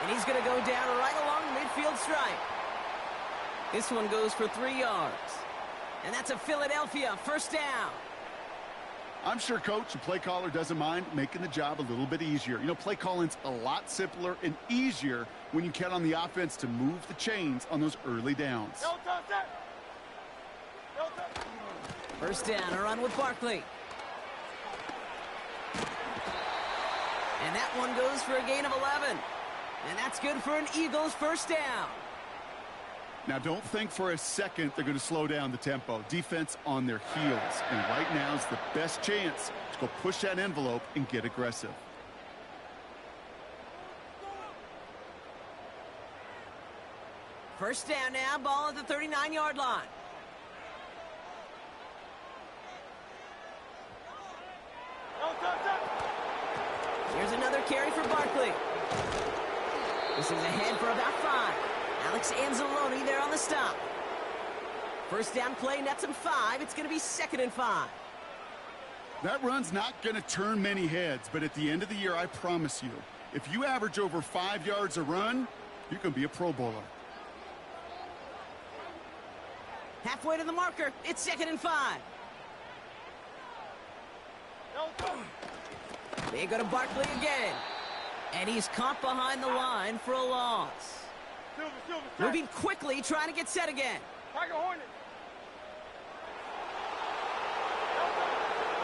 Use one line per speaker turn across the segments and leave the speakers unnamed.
And he's going to go down right along the midfield stripe. This one goes for 3 yards. And that's a Philadelphia first down.
I'm sure coach and play caller doesn't mind making the job a little bit easier. You know, play calling's a lot simpler and easier when you count on the offense to move the chains on those early downs.
First down, a run with Barkley. And that one goes for a gain of 11. And that's good for an Eagles first down.
Now, don't think for a second they're going to slow down the tempo. Defense on their heels. And right now is the best chance to go push that envelope and get aggressive.
First down now, ball at the 39-yard line. Here's another carry for Barkley. This is ahead for about 5. Alex Anzalone there on the stop. First down play, nets him 5. It's going to be 2nd and 5.
That run's not going to turn many heads, but at the end of the year, I promise you, if you average over 5 yards a run, you can be a Pro Bowler.
Halfway to the marker, it's 2nd and 5. They go to Barkley again. And he's caught behind the line for a loss. Moving quickly, trying to get set again.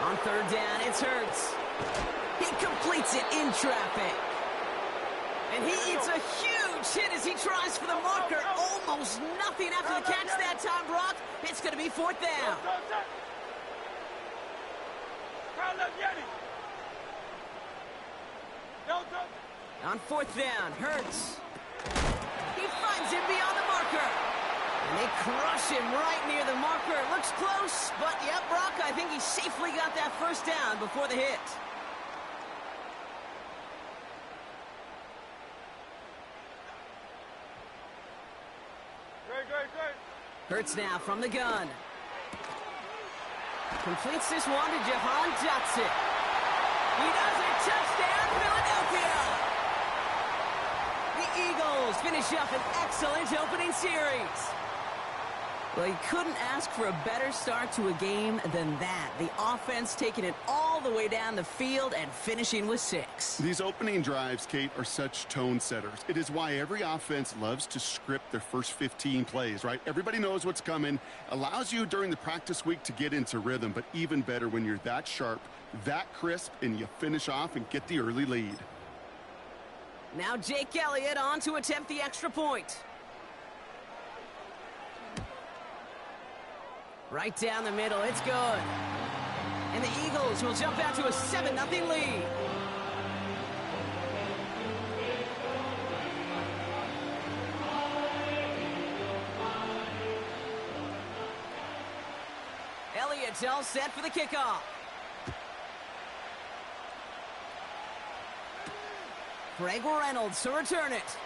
On 3rd down, it's Hurts. He completes it in traffic. And he eats a huge hit as he tries for the marker. Almost nothing after the catch that time, Brock. It's going to be 4th down. On 4th down, Hurts. He finds him beyond the marker. And they crush him right near the marker. It looks close, but yep, Brock, I think he safely got that first down before the hit. Hurts now from the gun. Completes this one to Jahan Dotson. He does it. Touchdown, Philadelphia! The Eagles finish up an excellent opening series. Well, you couldn't ask for a better start to a game than that. The offense taking it all the way down the field and finishing with 6.
These opening drives, Kate, are such tone setters. It is why every offense loves to script their first 15 plays, right? Everybody knows what's coming. Allows you during the practice week to get into rhythm, but even better when you're that sharp, that crisp, and you finish off and get the early lead.
Now Jake Elliott on to attempt the extra point. Right down the middle, it's good. And the Eagles will jump out to a 7-0 lead. Elliott's all set for the kickoff. Craig Reynolds to return it.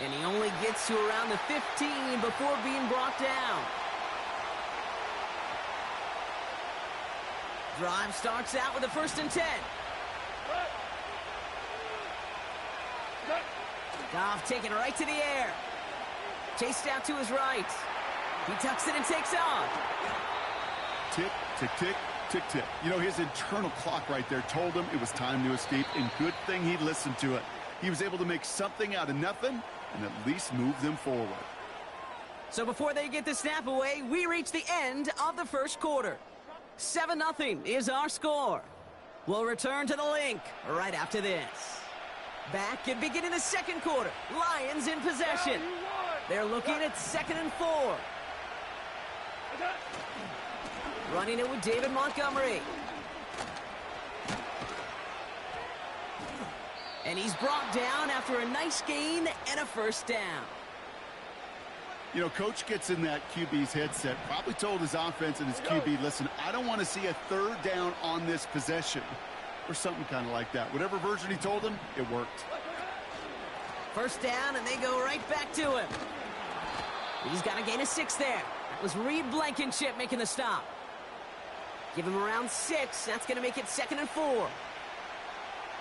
And he only gets to around the 15 before being brought down. Drive starts out with a 1st and 10. Goff taking right to the air. Chased out to his right. He tucks it and takes off.
Tick, tick, tick, tick, tick. You know, his internal clock right there told him it was time to escape, and good thing he listened to it. He was able to make something out of nothing and at least move them forward.
So before they get the snap away, we reach the end of the first quarter. 7-0 is our score. We'll return to the link right after this. Back and beginning the second quarter, Lions in possession. They're looking at 2nd and 4. Running it with David Montgomery. And he's brought down after a nice gain and a first down.
You know, coach gets in that QB's headset, probably told his offense and his QB, listen, I don't want to see a 3rd down on this possession. Or something kind of like that. Whatever version he told him, it worked.
First down, and they go right back to him. He's got a gain of 6 there. That was Reed Blankenship making the stop. Give him around 6. That's going to make it 2nd and 4.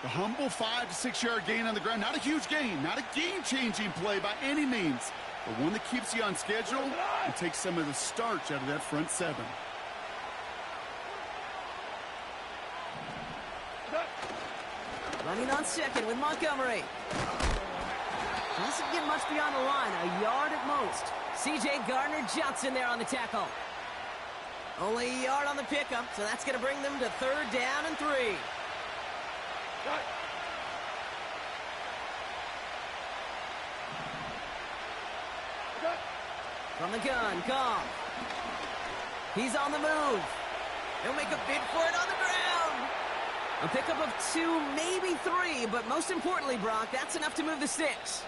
The humble 5 to 6 yard gain on the ground. Not a huge gain, not a game-changing play by any means, but one that keeps you on schedule and takes some of the starch out of that front seven.
Running on second with Montgomery. Doesn't get much beyond the line, a yard at most. C.J. Gardner-Johnson there on the tackle. Only a yard on the pickup, so that's going to bring them to 3rd down and 3. From the gun, Goff. He's on the move. He'll make a bid for it on the ground. A pickup of 2, maybe 3, but most importantly, Brock, that's enough to move the sticks.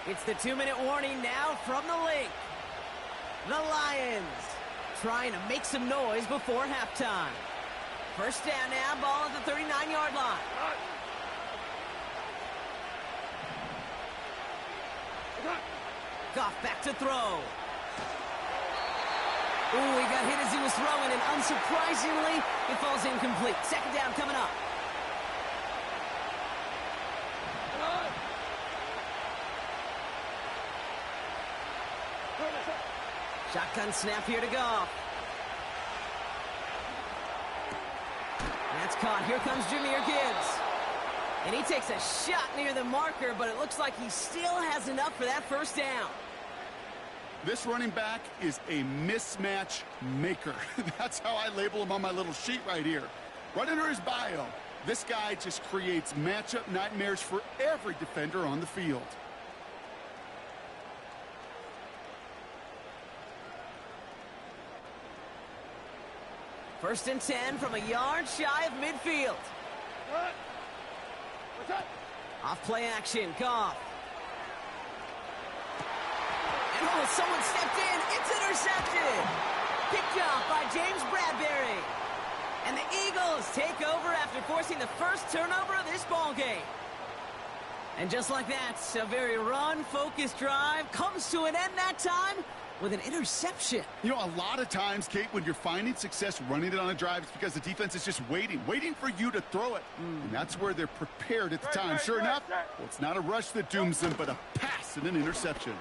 It's the 2-minute warning now from the Link. The Lions trying to make some noise before halftime. First down now, ball at the 39-yard line. Goff back to throw. Ooh, he got hit as he was throwing, and unsurprisingly, it falls incomplete. Second down coming up. Shotgun snap here to Goff. That's caught. Here comes Jahmyr Gibbs. And he takes a shot near the marker, but it looks like he still has enough for that first down.
This running back is a mismatch maker. That's how I label him on my little sheet right here. Right under his bio, this guy just creates matchup nightmares for every defender on the field.
First and 10 from a yard shy of midfield. Off play action, Goff. And oh, someone stepped in. It's intercepted. Picked off by James Bradbury. And the Eagles take over after forcing the first turnover of this ball game. And just like that, a very run-focused drive comes to an end that time with an interception.
You know, a lot of times, Kate, when you're finding success running it on a drive, it's because the defense is just waiting for you to throw it. And that's where they're prepared at the time. Sure enough, well, it's not a rush that dooms them, but a pass and an interception.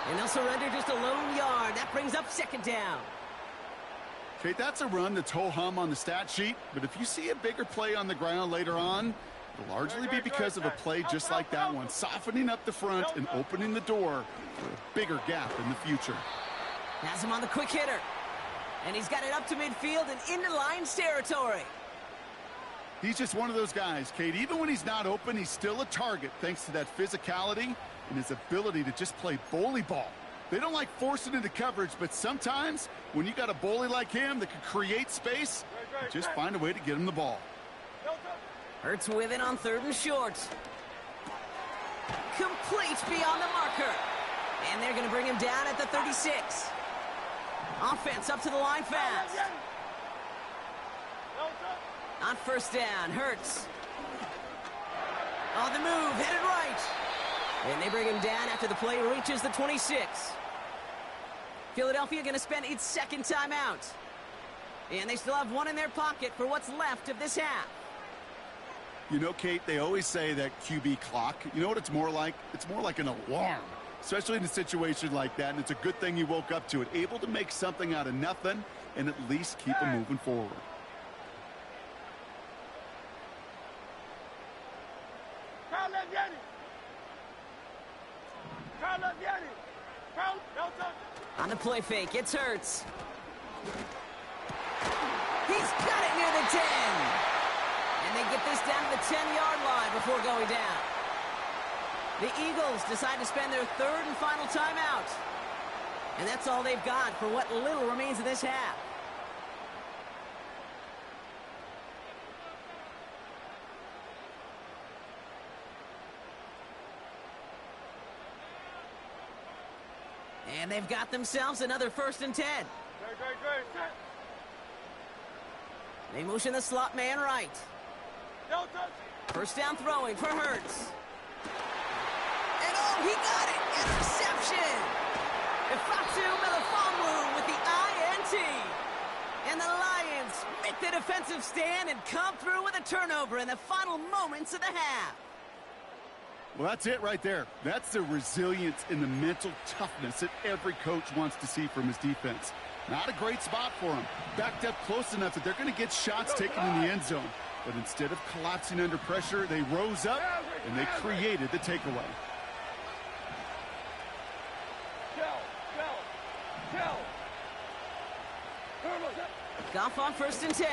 And they'll surrender just a lone yard. That brings up second down.
Kate, that's a run that's ho-hum on the stat sheet, but if you see a bigger play on the ground later on, it'll largely be because of a play just like that one, softening up the front and opening the door for a bigger gap in the future.
Has him on the quick hitter. And he's got it up to midfield and into Lions territory.
He's just one of those guys, Kate. Even when he's not open, he's still a target thanks to that physicality and his ability to just play bully ball. They don't like forcing into coverage, but sometimes when you got a bully like him that can create space, just find a way to get him the ball.
Hurts with it on 3rd and short. Complete beyond the marker. And they're going to bring him down at the 36. Offense up to the line fast. On first down, Hurts. On the move, headed right. And they bring him down after the play reaches the 26. Philadelphia going to spend its second timeout. And they still have one in their pocket for what's left of this half.
You know, Kate, they always say that QB clock. You know what it's more like? It's more like an alarm, especially in a situation like that. And it's a good thing you woke up to it, able to make something out of nothing and at least keep them moving forward.
On the play fake, it's Hurts. He's got it near the 10. And they get this down to the 10-yard line before going down. The Eagles decide to spend their 3rd and final timeout. And that's all they've got for what little remains of this half. And they've got themselves another 1st and 10. They motion the slot man right. First down throwing for Hurts. And oh, he got it! Interception! Ifeatu Melifonwu with the INT. And the Lions make the defensive stand and come through with a turnover in the final moments of the half.
Well, that's it right there. That's the resilience and the mental toughness that every coach wants to see from his defense. Not a great spot for him. Backed up close enough that they're going to get shots taken in the end zone. But instead of collapsing under pressure, they rose up and they created the takeaway.
Goff on 1st and 10.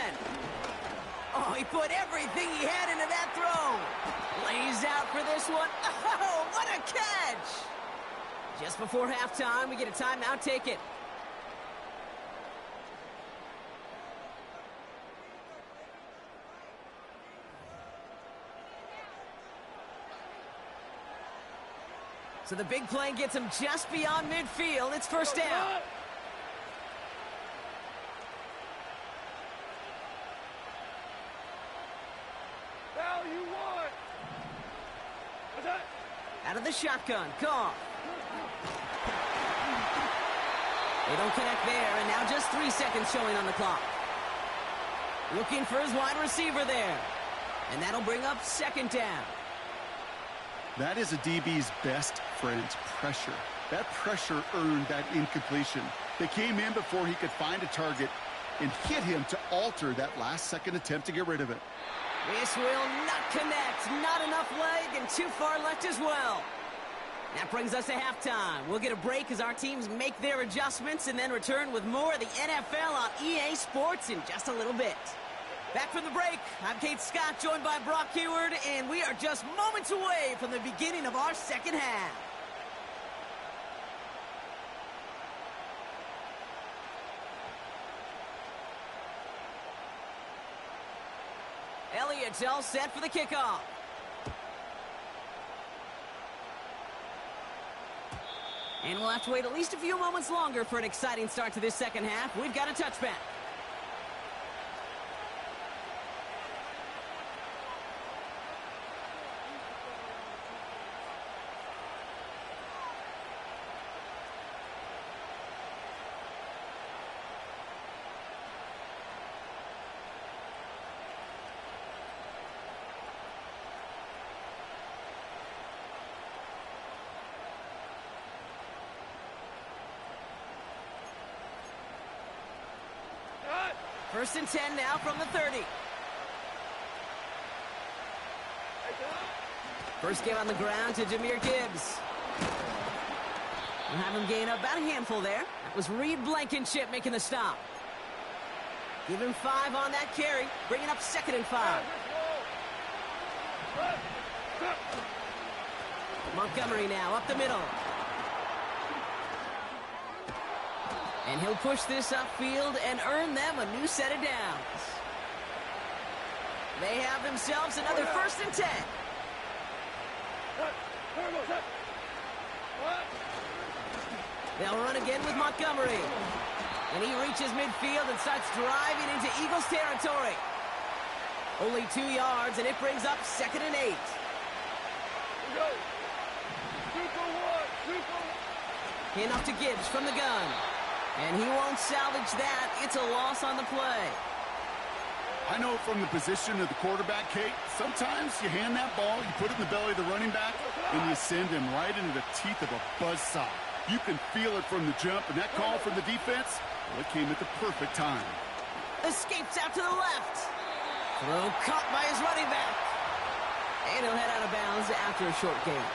Oh, he put everything he had into that throw. Lays out for this one. Oh, what a catch! Just before halftime, we get a timeout. Take it. So the big play gets him just beyond midfield. It's 1st down. Out of the shotgun, Goff. They don't connect there, and now just 3 seconds showing on the clock. Looking for his wide receiver there. And that'll bring up 2nd down.
That is a DB's best friend, pressure. That pressure earned that incompletion. They came in before he could find a target and hit him to alter that last-second attempt to get rid of it.
This will not connect. Not enough leg and too far left as well. That brings us to halftime. We'll get a break as our teams make their adjustments and then return with more of the NFL on EA Sports in just a little bit. Back from the break, I'm Kate Scott, joined by Brock Heward, and we are just moments away from the beginning of our second half. Elliott's all set for the kickoff. And we'll have to wait at least a few moments longer for an exciting start to this second half. We've got a touchback. First and 10 now from the 30. First game on the ground to Jahmyr Gibbs. We'll have him gain about a handful there. That was Reed Blankenship making the stop. Give him 5 on that carry, bringing up 2nd and 5. Montgomery now up the middle. And he'll push this upfield and earn them a new set of downs. They have themselves another 1st and 10. They'll run again with Montgomery. And he reaches midfield and starts driving into Eagles territory. Only 2 yards, and it brings up 2nd and 8. Enough to Gibbs from the gun. And he won't salvage that. It's a loss on the play.
I know from the position of the quarterback, Kate, sometimes you hand that ball, you put it in the belly of the running back, and you send him right into the teeth of a buzzsaw. You can feel it from the jump, and that call from the defense, well, it came at the perfect time.
Escapes out to the left. Throw caught by his running back. And he'll head out of bounds after a short gain.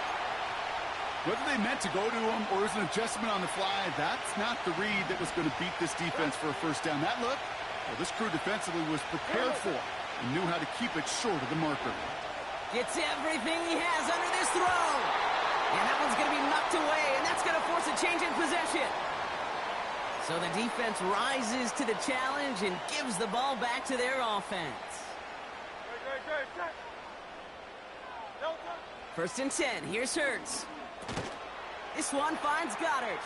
Whether they meant to go to him or it was an adjustment on the fly, that's not the read that was going to beat this defense for a 1st down. That look, well, this crew defensively was prepared for and knew how to keep it short of the marker.
Gets everything he has under this throw. And that one's going to be knocked away, and that's going to force a change in possession. So the defense rises to the challenge and gives the ball back to their offense. 1st and 10. Here's Hurts. This one finds Goddard.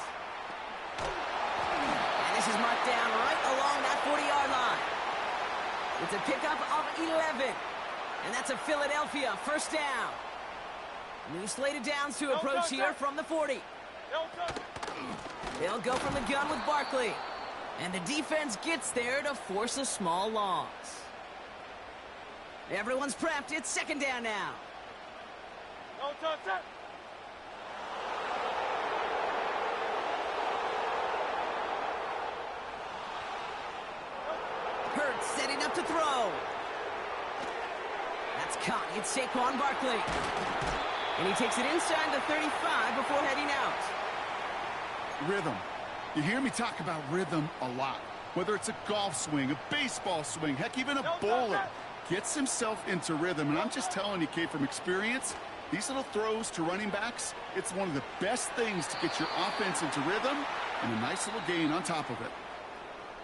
And this is marked down right along that 40-yard line. It's a pickup of 11. And that's a Philadelphia 1st down. New slated downs to approach here from the 40. They'll go from the gun with Barkley. And the defense gets there to force a small loss. Everyone's prepped. It's second down now. Hurts setting up to throw. That's caught. It's Saquon Barkley. And he takes it inside the 35 before heading out.
Rhythm. You hear me talk about rhythm a lot. Whether it's a golf swing, a baseball swing, heck, even a bowler gets himself into rhythm. And I'm just telling you, Kate, from experience, these little throws to running backs, it's one of the best things to get your offense into rhythm and a nice little gain on top of it.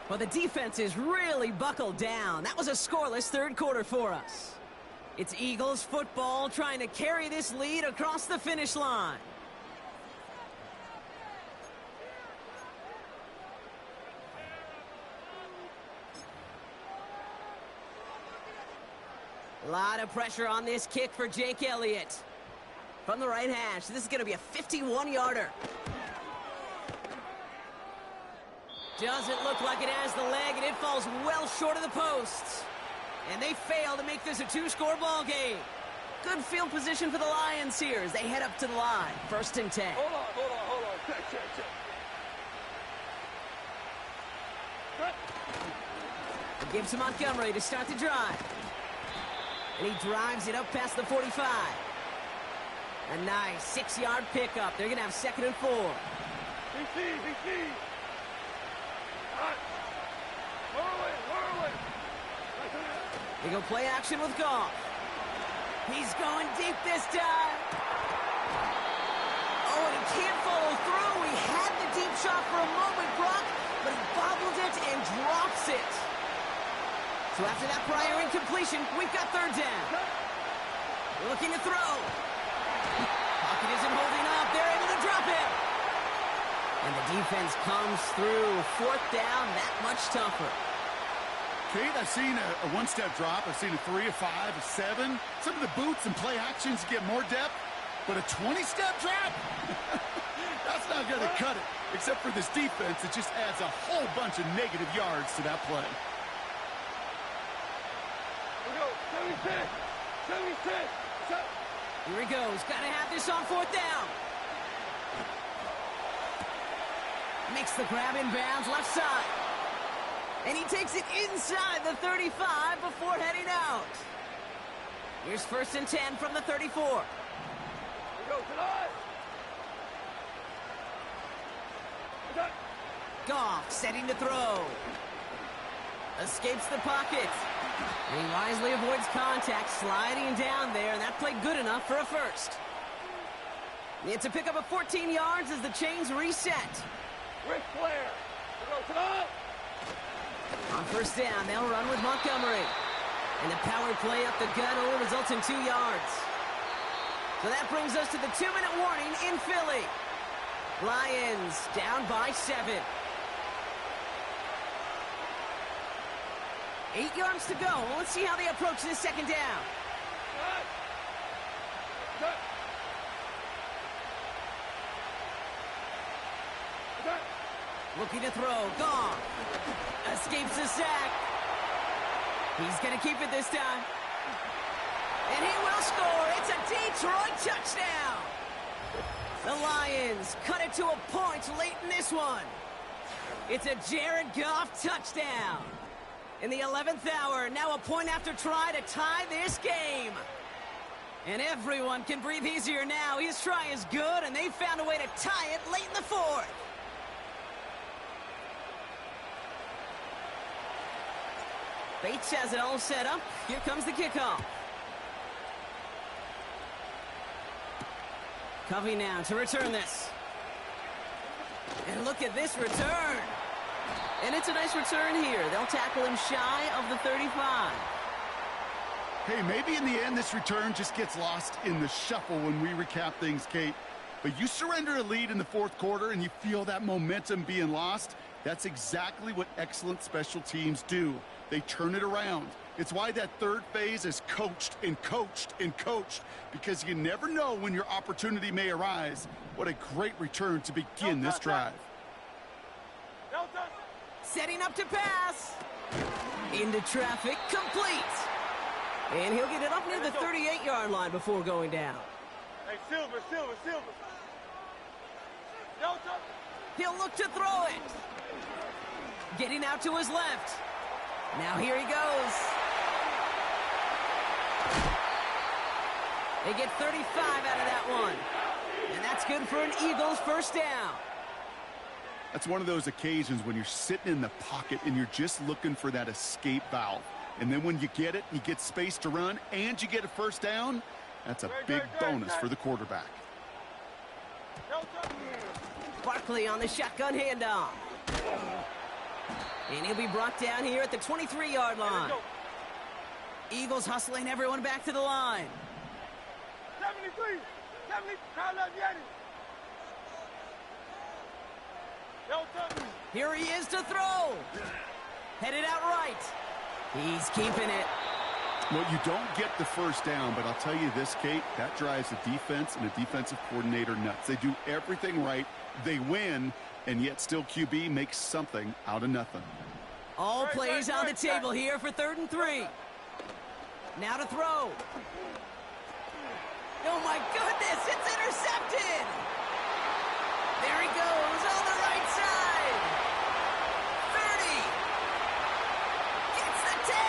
Well, the defense is really buckled down. That was a scoreless third quarter for us. It's Eagles football trying to carry this lead across the finish line. A lot of pressure on this kick for Jake Elliott. From the right hash, this is going to be a 51-yarder. Doesn't look like it has the leg, and it falls well short of the posts. And they fail to make this a two-score ball game. Good field position for the Lions here as they head up to the line. 1st and 10.
Hold on. Check.
It gives to Montgomery to start the drive. And he drives it up past the 45. A nice 6-yard pickup. They're going to have 2nd and 4.
BC.
They go play action with Goff. He's going deep this time. Oh, and he can't follow through. He had the deep shot for a moment, Brock, but he bobbled it and drops it. So after that prior incompletion, we've got 3rd down. Looking to throw. Pocket isn't holding up. They're able to drop it. And the defense comes through. 4th down, that much tougher.
Kate, I've seen a one-step drop. I've seen a 3, a 5, a 7. Some of the boots and play actions get more depth, but a 20-step drop? That's not going to cut it. Except for this defense, it just adds a whole bunch of negative yards to that play.
We go. 76.
Here he goes. Got to have this on 4th down. Makes the grab in bounds, left side. And he takes it inside the 35 before heading out. Here's 1st and 10 from the 34.
We go tonight.
Goff setting to throw. Escapes the pocket. And he wisely avoids contact, sliding down there, and that played good enough for a first. It's a pickup of 14 yards as the chains reset.
Ric Flair. We go tonight.
On 1st down, they'll run with Montgomery. And the power play up the gut only results in 2 yards. So that brings us to the 2-minute warning in Philly. Lions down by 7. 8 yards to go. Let's see how they approach this 2nd down. Looking to throw. Goff. Escapes the sack. He's going to keep it this time. And he will score. It's a Detroit touchdown. The Lions cut it to a point late in this one. It's a Jared Goff touchdown. In the 11th hour, now a point after try to tie this game. And everyone can breathe easier now. His try is good, and they found a way to tie it late in the 4th. Bates has it all set up. Here comes the kickoff. Covey now to return this. And look at this return. And it's a nice return here. They'll tackle him shy of the 35.
Hey, maybe in the end this return just gets lost in the shuffle when we recap things, Kate. But you surrender a lead in the 4th quarter and you feel that momentum being lost. That's exactly what excellent special teams do. They turn it around. It's why that 3rd phase is coached and coached and coached, because you never know when your opportunity may arise. What a great return to begin this drive.
Setting up to pass. Into traffic, complete. And he'll get it up near the 38-yard line before going down.
Hey, Silver. Delta.
He'll look to throw it. Getting out to his left. Now here he goes. They get 35 out of that one. And that's good for an Eagles first down.
That's one of those occasions when you're sitting in the pocket and you're just looking for that escape valve. And then when you get it, you get space to run, and you get a first down, that's a big bonus for the quarterback.
Barkley on the shotgun handoff. And he'll be brought down here at the 23-yard line. Eagles hustling everyone back to the line.
73. 70. Crown up, Yeti. Delta.
Here he is to throw. Headed out right. He's keeping it.
Well, you don't get the first down, but I'll tell you this, Kate, that drives the defense and the defensive coordinator nuts. They do everything right. They win, and yet still QB makes something out of nothing.
All plays on the table here for 3rd and 3. Now to throw. Oh, my goodness, it's intercepted. There he goes on the right side. 30. Gets the 10.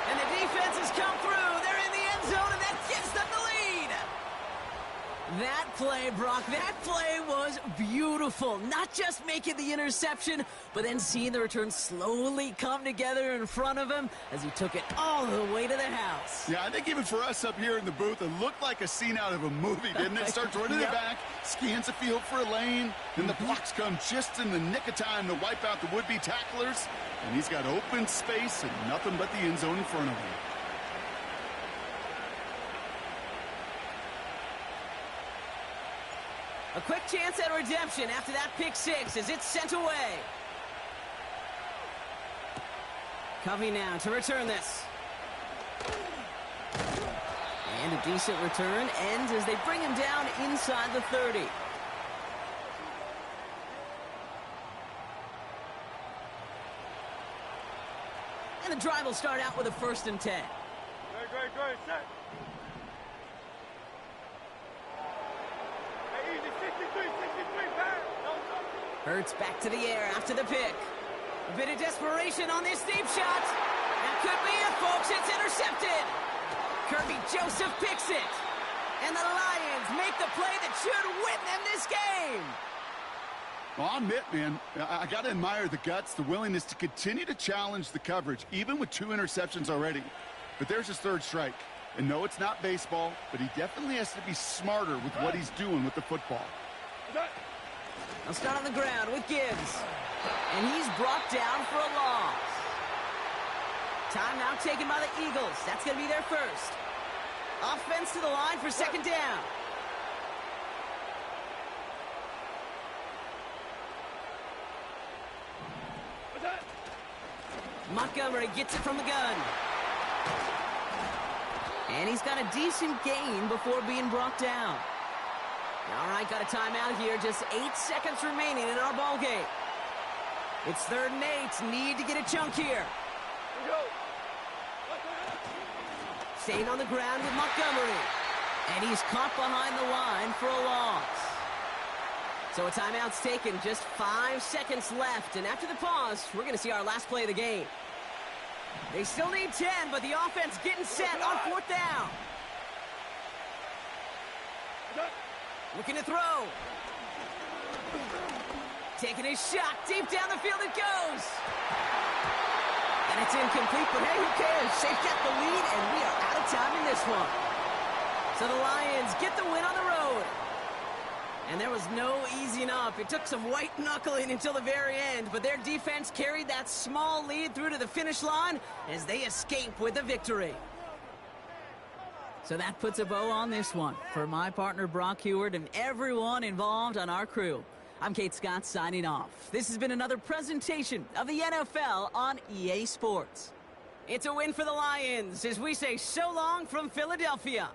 And the defense has come through. They're in the end zone, and that gives them the lead. That play, Brock, that play was beautiful. Not just making the interception, but then seeing the return slowly come together in front of him as he took it all the way to the house.
Yeah, I think even for us up here in the booth, it looked like a scene out of a movie, didn't it? Starts running it back, scans the field for a lane, and the blocks come just in the nick of time to wipe out the would-be tacklers, and he's got open space and nothing but the end zone in front of him.
A quick chance at redemption after that pick six as it's sent away. Covey now to return this. And a decent return ends as they bring him down inside the 30. And the drive will start out with a 1st and 10.
Great, set. Hey, easy, 63, back.
Hurts back to the air after the pick. A bit of desperation on this deep shot. That could be it, folks. It's intercepted. Kirby Joseph picks it. And the Lions make the play that should win them this game.
Well, I'll admit, man, I got to admire the guts, the willingness to continue to challenge the coverage, even with 2 interceptions already. But there's his 3rd strike. And no, it's not baseball, but he definitely has to be smarter with what he's doing with the football.
I'll start on the ground with Gibbs. And he's brought down for a loss. Timeout taken by the Eagles. That's going to be their first. Offense to the line for 2nd down. Montgomery gets it from the gun. And he's got a decent gain before being brought down. All right, got a timeout here. Just 8 seconds remaining in our ball game. It's 3rd and 8. Need to get a chunk here. Staying on the ground with Montgomery. And he's caught behind the line for a loss. So a timeout's taken. Just 5 seconds left. And after the pause, we're going to see our last play of the game. They still need 10, but the offense getting set on 4th down. Looking to throw. Taking his shot. Deep down the field it goes. And it's incomplete, but hey, who cares? They've got the lead, and we are out of time in this one. So the Lions get the win on the road. And there was no easing up. It took some white knuckling until the very end, but their defense carried that small lead through to the finish line as they escape with a victory. So that puts a bow on this one. For my partner Brock Huard and everyone involved on our crew, I'm Kate Scott signing off. This has been another presentation of the NFL on EA Sports. It's a win for the Lions as we say so long from Philadelphia.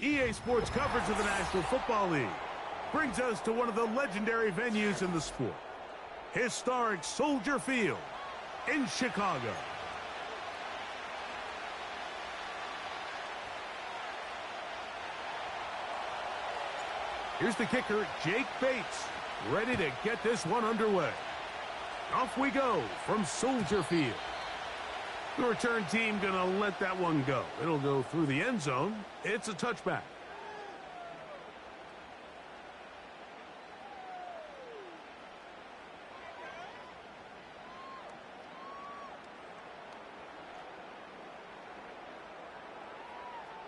EA Sports coverage of the National Football League brings us to one of the legendary venues in the sport, historic Soldier Field in Chicago. Here's the kicker, Jake Bates, ready to get this one underway. Off we go from Soldier Field. The return team going to let that one go. It'll go through the end zone. It's a touchback.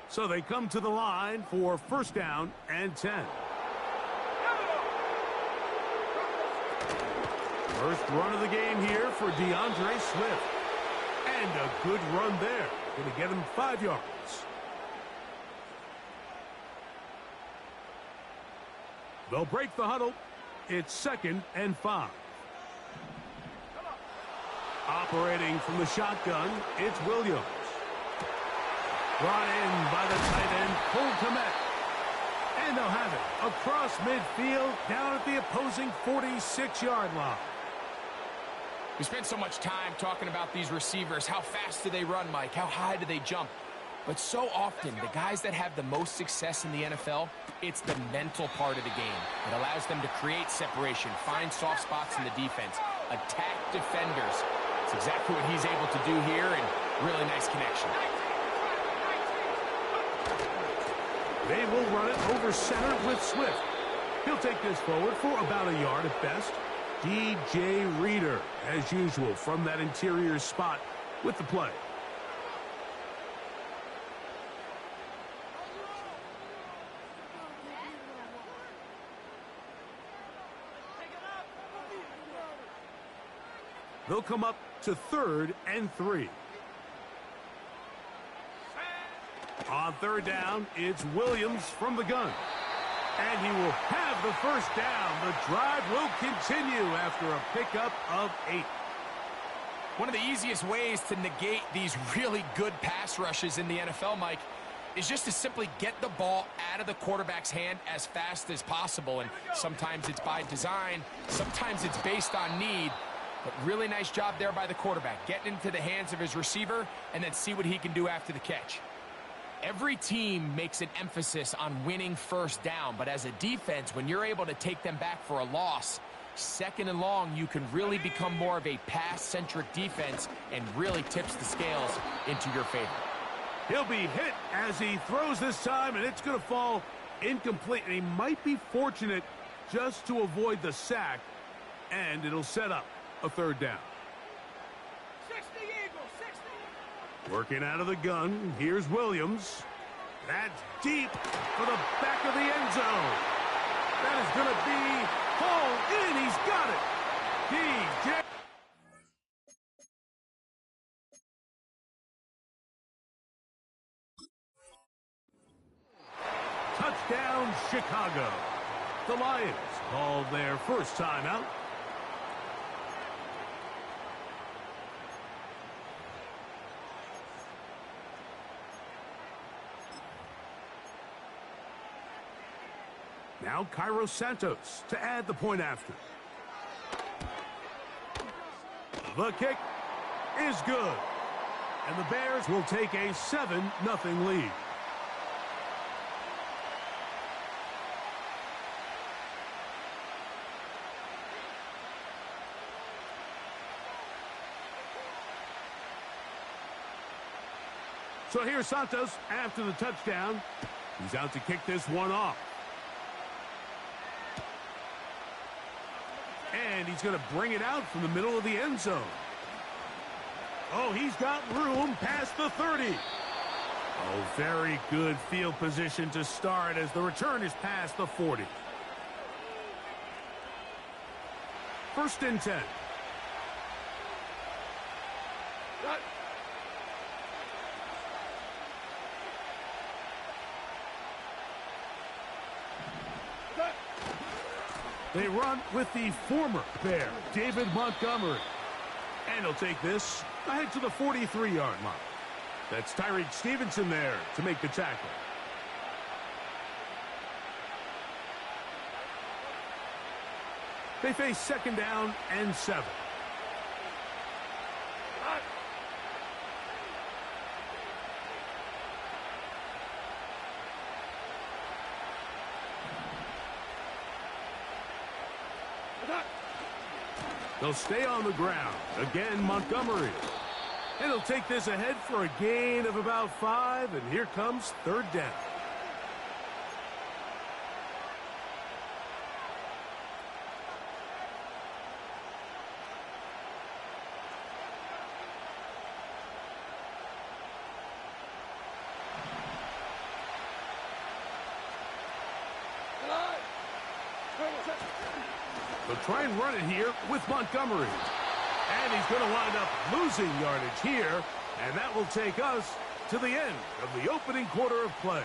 So they come to the line for first down and 10. First run of the game here for DeAndre Swift. And a good run there. Going to get him 5 yards. They'll break the huddle. It's 2nd and 5. Operating from the shotgun, it's Williams. Brought in by the tight end, Cole Kmet. And they'll have it across midfield down at the opposing 46-yard line.
We spent so much time talking about these receivers. How fast do they run, Mike? How high do they jump? But so often, the guys that have the most success in the NFL, it's the mental part of the game. It allows them to create separation, find soft spots in the defense, attack defenders. It's exactly what he's able to do here, and really nice connection.
They will run it over center with Swift. He'll take this forward for about a yard at best. DJ Reader, as usual, from that interior spot with the play. They'll come up to 3rd and 3. On 3rd down, it's Williams from the gun. And he will have the first down. The drive will continue after a pickup of 8.
One of the easiest ways to negate these really good pass rushes in the NFL, Mike, is just to simply get the ball out of the quarterback's hand as fast as possible. And sometimes it's by design, sometimes it's based on need. But really nice job there by the quarterback, getting into the hands of his receiver and then see what he can do after the catch. Every team makes an emphasis on winning first down, but as a defense, when you're able to take them back for a loss, 2nd and long, you can really become more of a pass-centric defense and really tips the scales into your favor.
He'll be hit as he throws this time, and it's going to fall incomplete. And he might be fortunate just to avoid the sack, and it'll set up a 3rd down.
60 Eagles, 60.
Working out of the gun, here's Williams. That's deep for the back of the end zone. That is going to be hauled in. He's got it. DJ. Touchdown, Chicago. The Lions called their first timeout. Now Cairo Santos to add the point after. The kick is good. And the Bears will take a 7-0 lead. So here's Santos after the touchdown. He's out to kick this one off. And he's going to bring it out from the middle of the end zone. Oh, he's got room past the 30. Oh, very good field position to start as the return is past the 40. 1st and 10. They run with the former Bear, David Montgomery. And he'll take this ahead to the 43-yard line. That's Tyreek Stevenson there to make the tackle. They face second down and 7. They'll stay on the ground. Again, Montgomery. And he'll take this ahead for a gain of about 5, and here comes third down. They'll try and run it here with Montgomery. And he's going to wind up losing yardage here. And that will take us to the end of the opening quarter of play.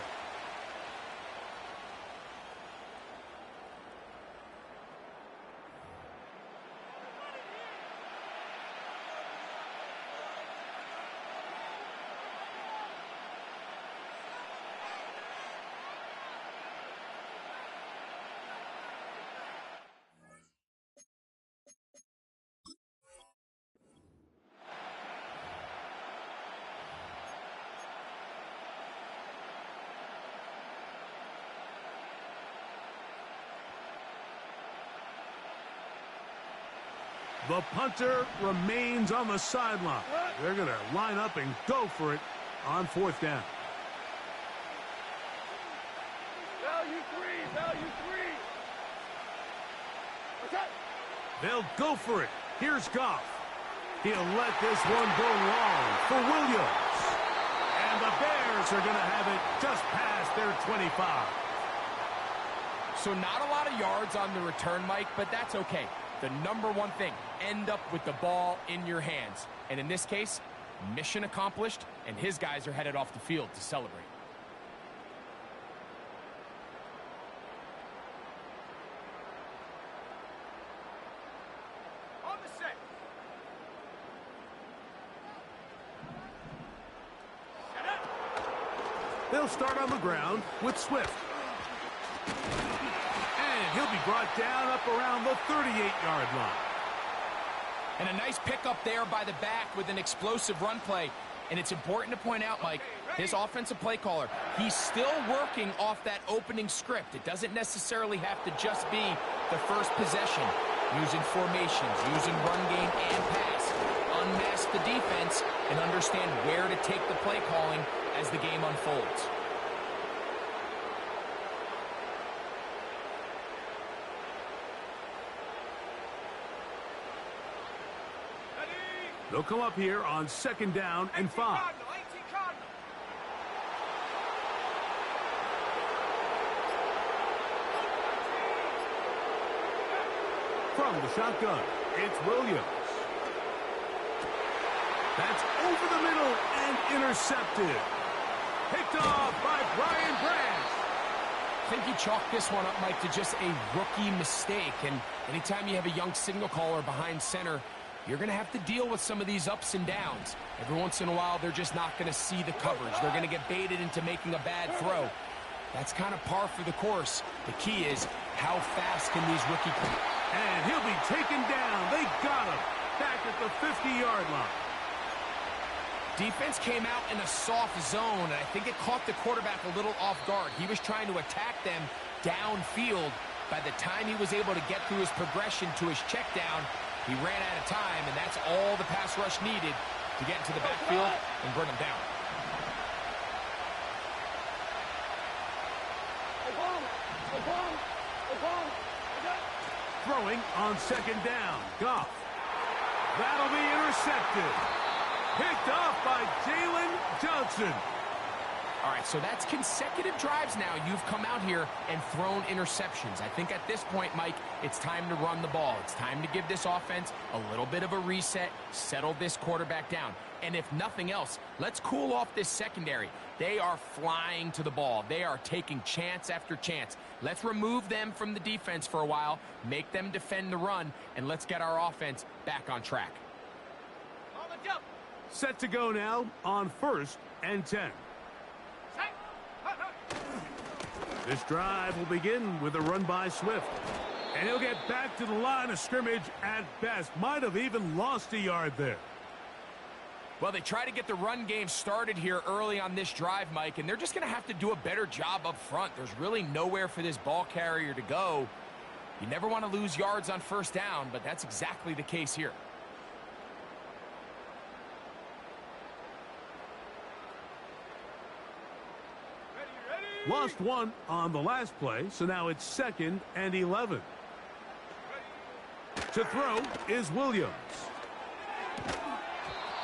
The punter remains on the sideline. They're going to line up and go for it on fourth down.
Value three. Okay.
They'll go for it. Here's Goff. He'll let this one go long for Williams. And the Bears are going to have it just past their 25.
So not a lot of yards on the return, Mike, but that's okay. The number one thing, end up with the ball in your hands. And in this case, mission accomplished, and his guys are headed off the field to celebrate.
On the set. Set up.
They'll start on the ground with Swift. He'll be brought down up around the 38-yard line.
And a nice pickup there by the back with an explosive run play. And it's important to point out, Mike, his offensive play caller, he's still working off that opening script. It doesn't necessarily have to just be the first possession. Using formations, using run game and pass. Unmask the defense and understand where to take the play calling as the game unfolds.
They'll come up here on second down and 5. From the shotgun, it's Williams. That's over the middle and intercepted. Picked off by Brian Branch.
I think he chalked this one up, Mike, to just a rookie mistake. And anytime you have a young signal caller behind center, you're going to have to deal with some of these ups and downs. Every once in a while, they're just not going to see the coverage. They're going to get baited into making a bad throw. That's kind of par for the course. The key is, how fast can these rookie come?
And he'll be taken down. They got him back at the 50-yard line.
Defense came out in a soft zone, and I think it caught the quarterback a little off guard. He was trying to attack them downfield. By the time he was able to get through his progression to his check down, he ran out of time, and that's all the pass rush needed to get into the backfield and bring him down.
Throwing on second down. Goff. That'll be intercepted. Picked off by Jalen Johnson.
All right, so that's consecutive drives now. You've come out here and thrown interceptions. I think at this point, Mike, it's time to run the ball. It's time to give this offense a little bit of a reset, settle this quarterback down. And if nothing else, let's cool off this secondary. They are flying to the ball. They are taking chance after chance. Let's remove them from the defense for a while, make them defend the run, and let's get our offense back on track.
On the jump.
Set to go now on 1st and 10. This drive will begin with a run by Swift. And he'll get back to the line of scrimmage at best. Might have even lost a yard there.
Well, they try to get the run game started here early on this drive, Mike, and they're just going to have to do a better job up front. There's really nowhere for this ball carrier to go. You never want to lose yards on first down, but that's exactly the case here.
Ready.
Lost one on the last play, so now it's 2nd and 11. To throw is Williams.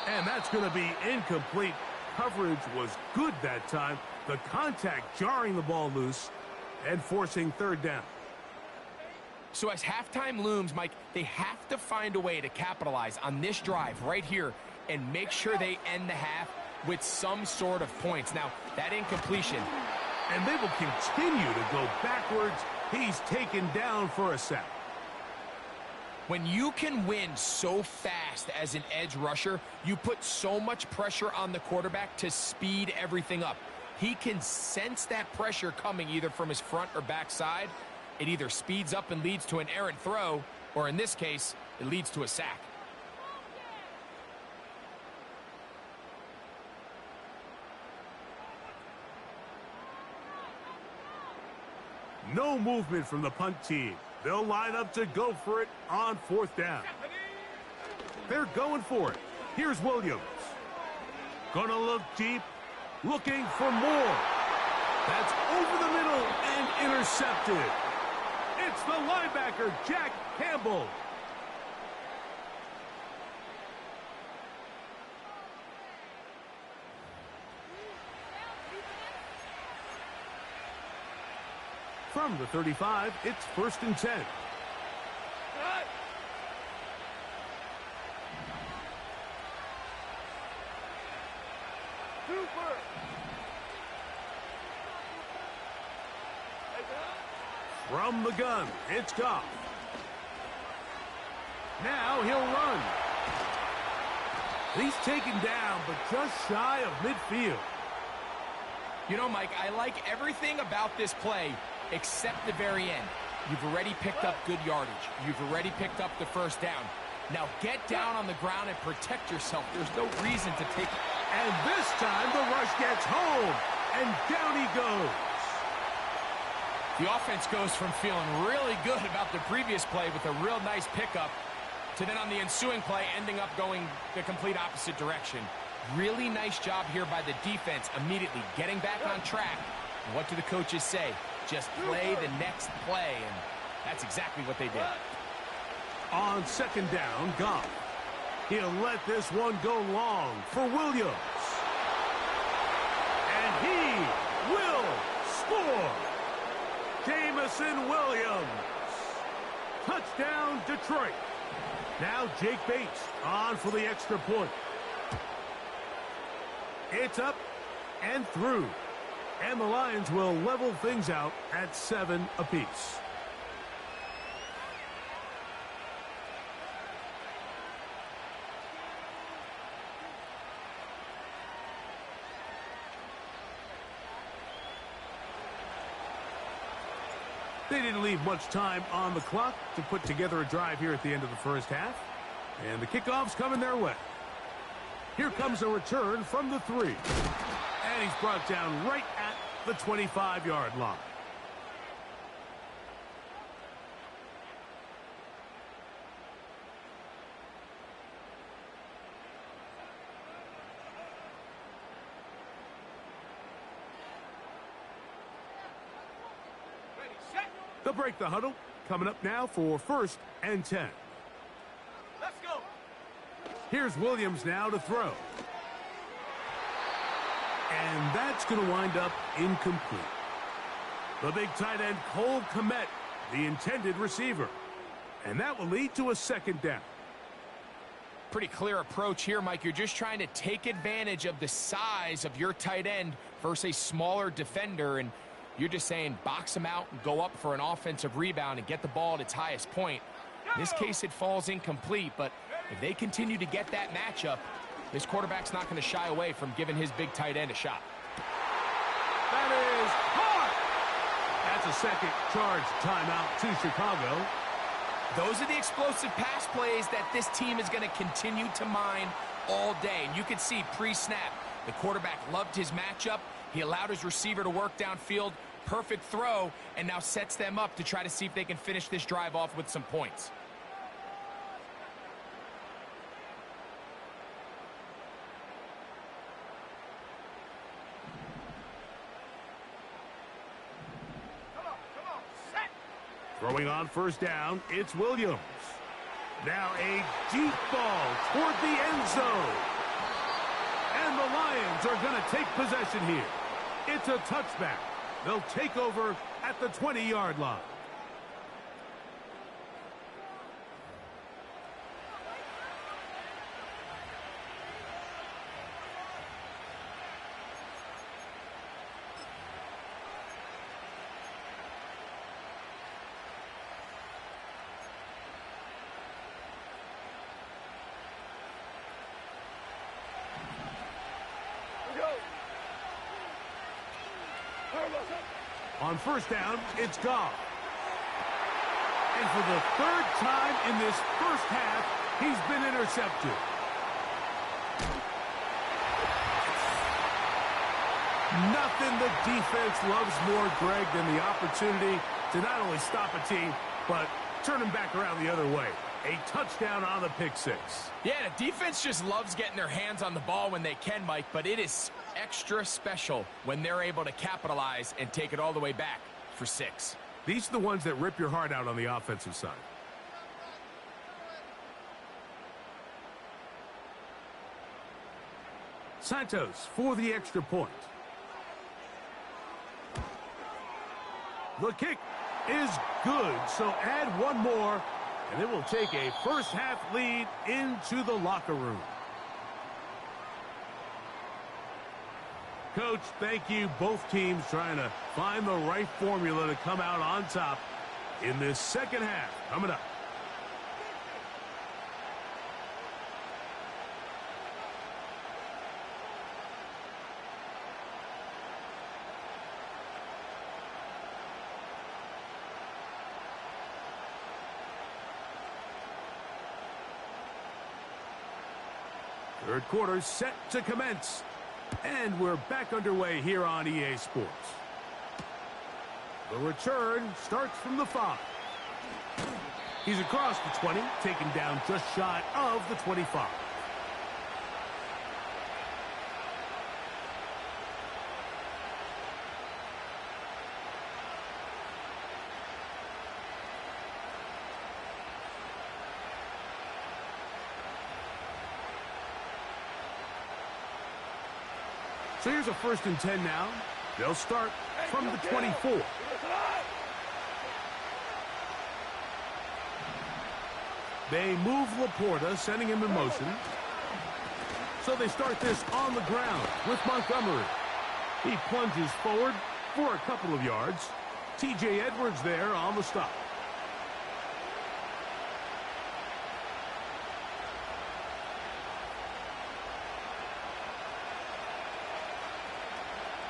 And that's going to be incomplete. Coverage was good that time. The contact jarring the ball loose and forcing 3rd down.
So as halftime looms, Mike, they have to find a way to capitalize on this drive right here and make sure they end the half with some sort of points. Now, that incompletion.
And they will continue to go backwards. He's taken down for a sack.
When you can win so fast as an edge rusher, you put so much pressure on the quarterback to speed everything up. He can sense that pressure coming either from his front or back side. It either speeds up and leads to an errant throw, or in this case, it leads to a sack.
No movement from the punt team. They'll line up to go for it on 4th down. They're going for it. Here's Williams. Gonna look deep, looking for more. That's over the middle and intercepted. It's the linebacker, Jack Campbell. From the 35, it's 1st and 10.
Cut. Super.
From the gun, it's Goff. Now he'll run. He's taken down, but just shy of midfield.
You know, Mike, I like everything about this play except the very end. You've already picked up good yardage. You've already picked up the 1st down. Now get down on the ground and protect yourself. There's no reason to take it.
And this time the rush gets home, and down he goes.
The offense goes from feeling really good about the previous play with a real nice pickup to then on the ensuing play ending up going the complete opposite direction. Really nice job here by the defense immediately getting back on track. And what do the coaches say? Just play the next play, and that's exactly what they did.
On 2nd down, Goff. He'll let this one go long for Williams. And he will score. Jamison Williams. Touchdown, Detroit. Now Jake Bates on for the extra point. It's up and through. And the Lions will level things out at 7 apiece. They didn't leave much time on the clock to put together a drive here at the end of the 1st half. And the kickoff's coming their way. Here comes a return from the 3. And he's brought down right at the 25-yard line.
Ready, set.
They'll break the huddle. Coming up now for 1st and 10.
Let's go.
Here's Williams now to throw. And that's going to wind up incomplete. The big tight end, Cole Kmet, the intended receiver. And that will lead to a 2nd down.
Pretty clear approach here, Mike. You're just trying to take advantage of the size of your tight end versus a smaller defender, and you're just saying box him out and go up for an offensive rebound and get the ball at its highest point. In this case, it falls incomplete, but if they continue to get that matchup, this quarterback's not going to shy away from giving his big tight end a shot.
That is hard. That's a second charge timeout to Chicago.
Those are the explosive pass plays that this team is going to continue to mine all day. And you can see pre-snap, the quarterback loved his matchup. He allowed his receiver to work downfield. Perfect throw, and now sets them up to try to see if they can finish this drive off with some points.
Throwing on first down, it's Williams. Now a deep ball toward the end zone. And the Lions are going to take possession here. It's a touchback. They'll take over at the 20-yard line. On first down, it's Goff. And for the third time in this first half, he's been intercepted. Nothing the defense loves more, Greg, than the opportunity to not only stop a team, but turn them back around the other way. A touchdown on the pick six.
Yeah, the defense just loves getting their hands on the ball when they can, Mike, but it is extra special when they're able to capitalize and take it all the way back for 6.
These are the ones that rip your heart out on the offensive side. Santos for the extra point. The kick is good, so add one more, and it will take a first-half lead into the locker room. Coach, thank you. Both teams trying to find the right formula to come out on top in this second half. Coming up. Third quarter set to commence. And we're back underway here on EA Sports. The return starts from the 5. He's across the 20, taken down just shy of the 25. So here's a 1st and 10 now. They'll start from the 24. They move Laporta, sending him in motion. So they start this on the ground with Montgomery. He plunges forward for a couple of yards. T.J. Edwards there on the stop.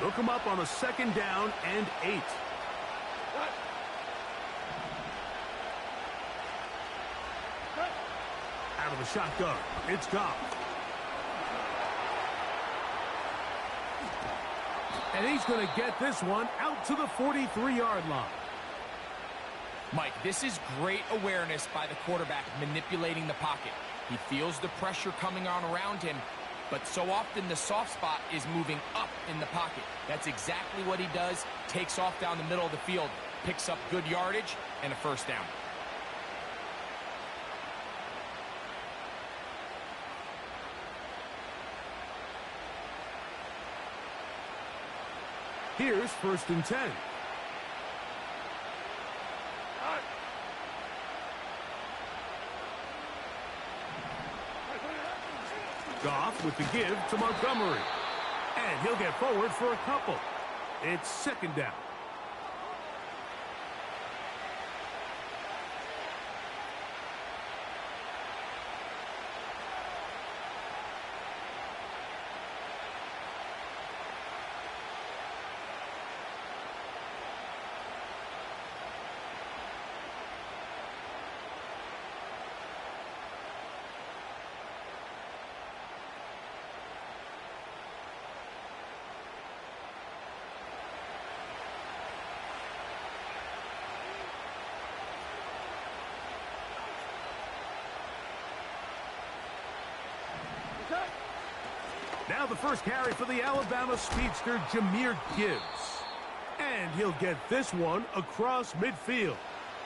They'll come up on a 2nd down and 8. Out of the shotgun, it's Goff. And he's going to get this one out to the 43-yard line.
Mike, this is great awareness by the quarterback manipulating the pocket. He feels the pressure coming on around him, but so often the soft spot is moving up in the pocket. That's exactly what he does. Takes off down the middle of the field, picks up good yardage, and a 1st down.
Here's 1st and 10. Goff with the give to Montgomery. And he'll get forward for a couple. It's 2nd down. Now the first carry for the Alabama speedster, Jahmyr Gibbs. And he'll get this one across midfield.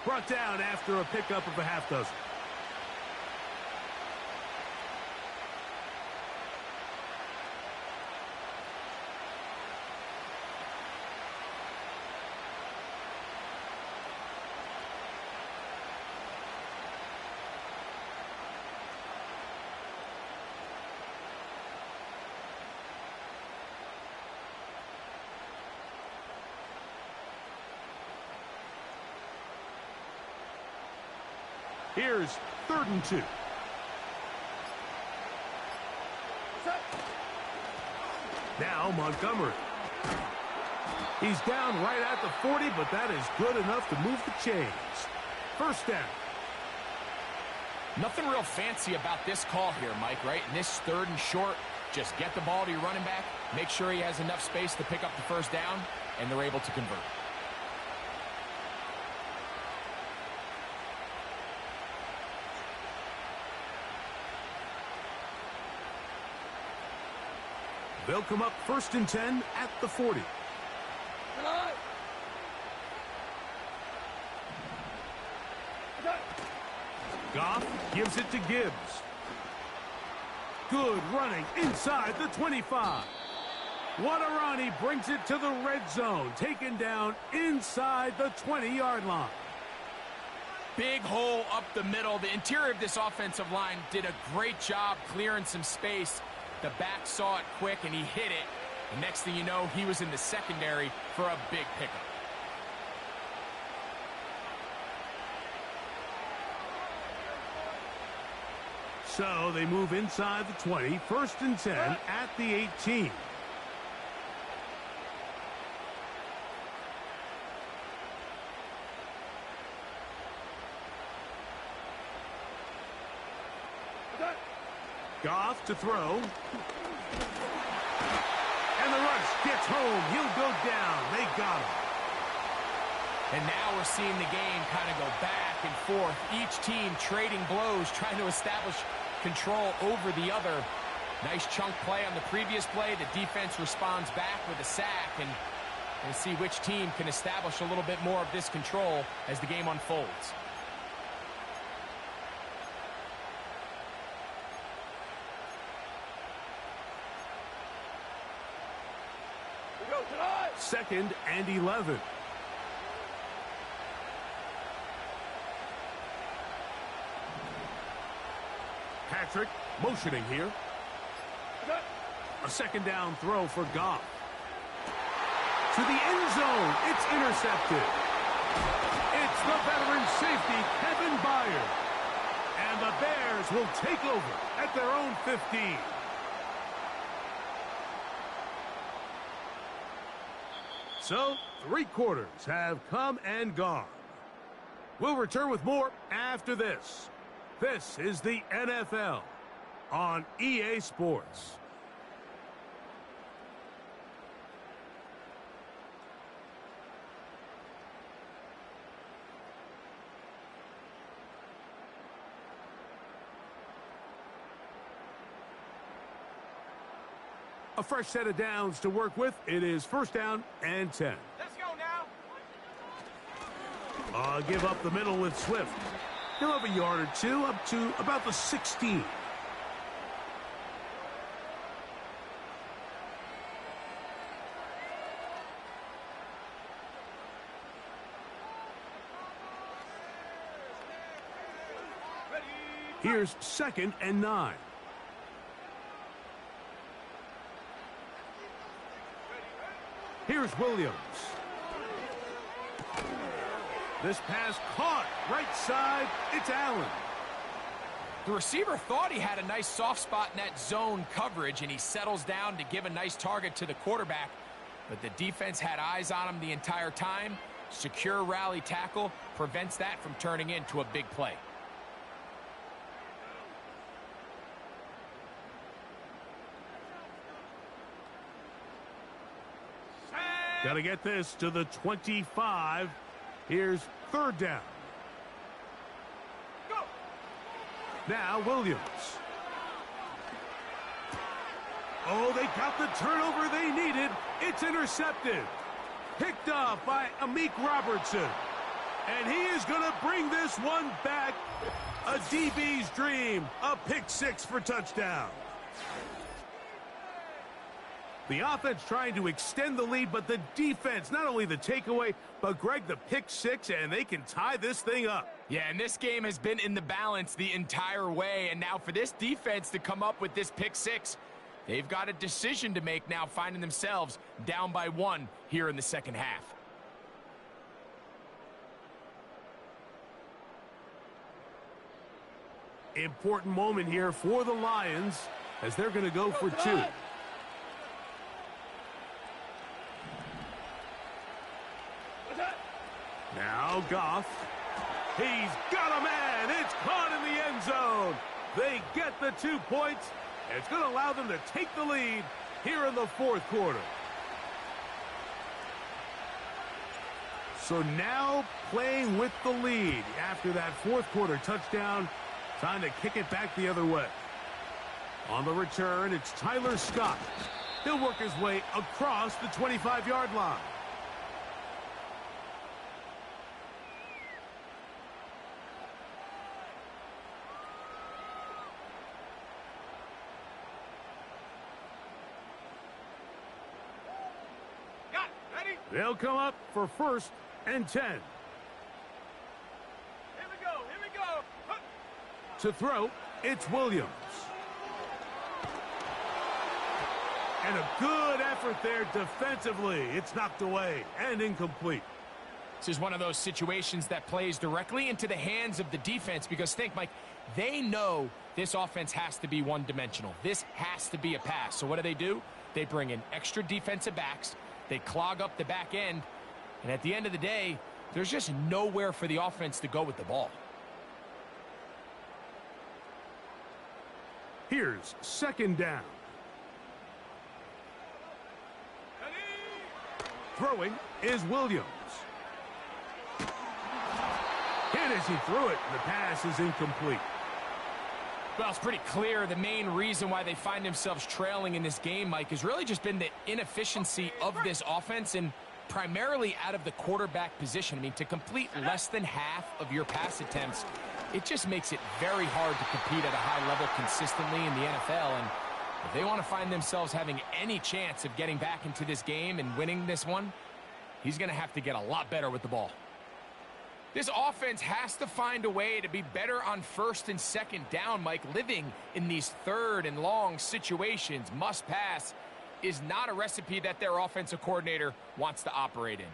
Brought down after a pickup of a half dozen. Here's 3rd and 2. Now Montgomery. He's down right at the 40, but that is good enough to move the chains. First down.
Nothing real fancy about this call here, Mike, right? In this 3rd and short, just get the ball to your running back, make sure he has enough space to pick up the first down, and they're able to convert.
They'll come up 1st and 10 at the 40. Goff gives it to Gibbs. Good running inside the 25. What a run. He brings it to the red zone. Taken down inside the 20-yard line.
Big hole up the middle. The interior of this offensive line did a great job clearing some space. The back saw it quick, and he hit it. And next thing you know, he was in the secondary for a big pickup.
So they move inside the 20, 1st and 10 at the 18. Goff to throw. And the rush gets home. He'll go down. They got him.
And now we're seeing the game kind of go back and forth. Each team trading blows, trying to establish control over the other. Nice chunk play on the previous play. The defense responds back with a sack. And we'll see which team can establish a little bit more of this control as the game unfolds.
Second and 11. Patrick motioning here. A 2nd down throw for Goff. To the end zone. It's intercepted. It's the veteran safety, Kevin Byard. And the Bears will take over at their own 15. So, 3 quarters have come and gone. We'll return with more after this. This is the NFL on EA Sports. A fresh set of downs to work with. It is 1st down and 10.
Let's go now.
Give up the middle with Swift. He'll have a yard or two up to about the 16. Here's 2nd and 9. Here's Williams. This pass caught right side. It's Allen.
The receiver thought he had a nice soft spot in that zone coverage, and he settles down to give a nice target to the quarterback. But the defense had eyes on him the entire time. Secure rally tackle prevents that from turning into a big play.
Got to get this to the 25. Here's 3rd down. Now Williams. Oh, they got the turnover they needed. It's intercepted. Picked off by Amik Robertson. And he is going to bring this one back. A DB's dream. A pick six for touchdown. The offense trying to extend the lead, but the defense, not only the takeaway, but Greg, the pick six, and they can tie this thing up.
Yeah, and this game has been in the balance the entire way, and now for this defense to come up with this pick six, they've got a decision to make now, finding themselves down by 1 here in the second half.
Important moment here for the Lions as they're going to go for 2. Now Goff. He's got a man. It's caught in the end zone. They get the 2 points. It's going to allow them to take the lead here in the fourth quarter. So now playing with the lead after that fourth quarter touchdown. Time to kick it back the other way. On the return, it's Tyler Scott. He'll work his way across the 25-yard line. They'll come up for 1st and 10.
Here we go. Here we go.
To throw, it's Williams. And a good effort there defensively. It's knocked away and incomplete.
This is one of those situations that plays directly into the hands of the defense because think, Mike, they know this offense has to be one-dimensional. This has to be a pass. So what do? They bring in extra defensive backs. They clog up the back end. And at the end of the day, there's just nowhere for the offense to go with the ball.
Here's 2nd down. Throwing is Williams. And as he threw it, the pass is incomplete.
Well, it's pretty clear the main reason why they find themselves trailing in this game, Mike, has really just been the inefficiency of this offense and primarily out of the quarterback position. I mean, to complete less than half of your pass attempts, it just makes it very hard to compete at a high level consistently in the NFL. And if they want to find themselves having any chance of getting back into this game and winning this one, he's going to have to get a lot better with the ball. This offense has to find a way to be better on 1st and 2nd down, Mike. Living in these 3rd and long situations, must pass, is not a recipe that their offensive coordinator wants to operate in.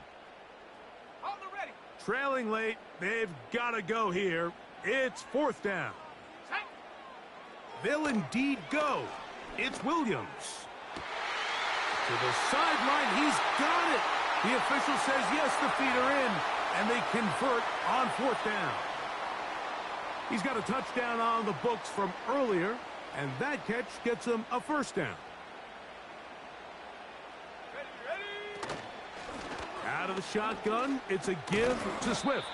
Hold the ready.
Trailing late, they've got to go here. It's 4th down. They'll indeed go. It's Williams. To the sideline, he's got it. The official says yes, the feet are in. And they convert on 4th down. He's got a touchdown on the books from earlier, and that catch gets him a 1st down.
Ready.
Out of the shotgun, it's a give to Swift.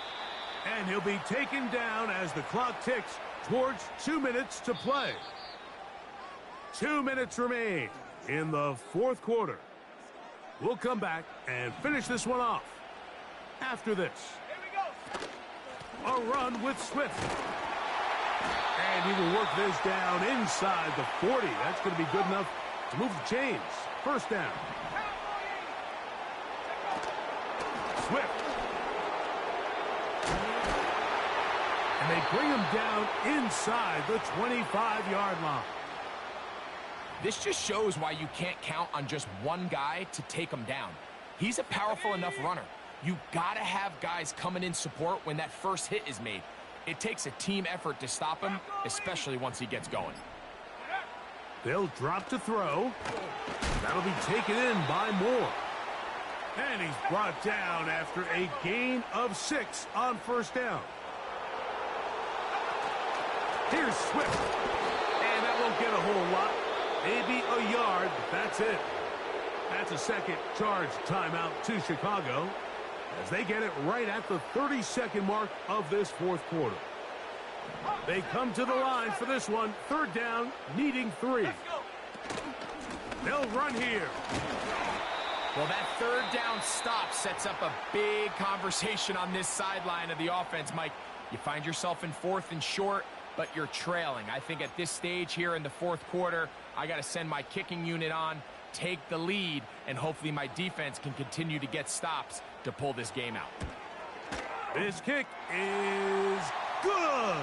And he'll be taken down as the clock ticks towards 2 minutes to play. 2 minutes remain in the fourth quarter. We'll come back and finish this one off after this.
Here we go.
A run with Swift. And he will work this down inside the 40. That's going to be good enough to move the chains. 1st down. Swift. And they bring him down inside the 25-yard line.
This just shows why you can't count on just one guy to take him down. He's a powerful enough runner. You got to have guys coming in support when that first hit is made. It takes a team effort to stop him, especially once he gets going.
They'll drop to throw. That'll be taken in by Moore. And he's brought down after a gain of 6 on 1st down. Here's Swift. And that won't get a whole lot. Maybe a yard, but that's it. That's a second charge timeout to Chicago as they get it right at the 32nd mark of this fourth quarter. They come to the line for this one. 3rd down, needing 3. They'll run here.
Well, that third down stop sets up a big conversation on this sideline of the offense, Mike. You find yourself in 4th and short, but you're trailing. I think at this stage here in the 4th quarter, I got to send my kicking unit on, take the lead, and hopefully my defense can continue to get stops to pull this game out.
This kick is good.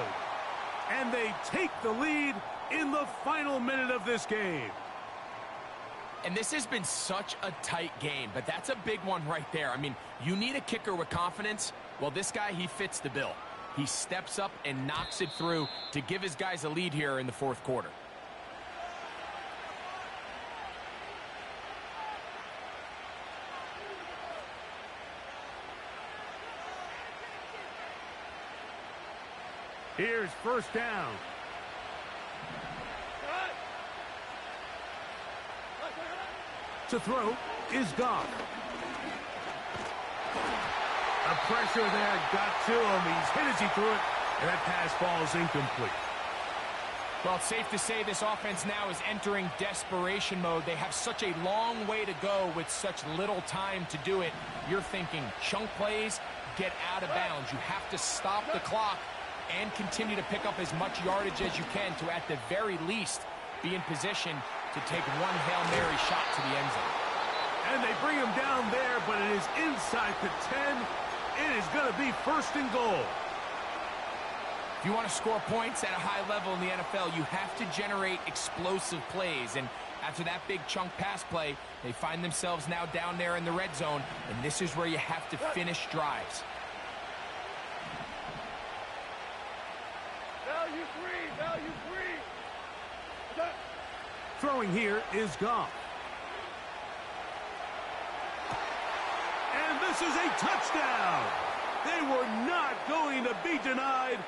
And they take the lead in the final minute of this game.
And this has been such a tight game, but that's a big one right there. I mean, you need a kicker with confidence. Well, this guy, he fits the bill. He steps up and knocks it through to give his guys a lead here in the 4th quarter.
Here's first down. To throw is Goff. The pressure there got to him. He's hit as he threw it, and that pass falls incomplete.
Well, it's safe to say this offense now is entering desperation mode. They have such a long way to go with such little time to do it. You're thinking chunk plays, get out of bounds. You have to stop the clock and continue to pick up as much yardage as you can to, at the very least, be in position to take one Hail Mary shot to the end zone.
And they bring him down there, but it is inside the 10. It is going to be 1st and goal.
If you want to score points at a high level in the NFL, you have to generate explosive plays. And after that big chunk pass play, they find themselves now down there in the red zone, and this is where you have to finish drives.
Value three.
Throwing here is Goff. And this is a touchdown. They were not going to be denied,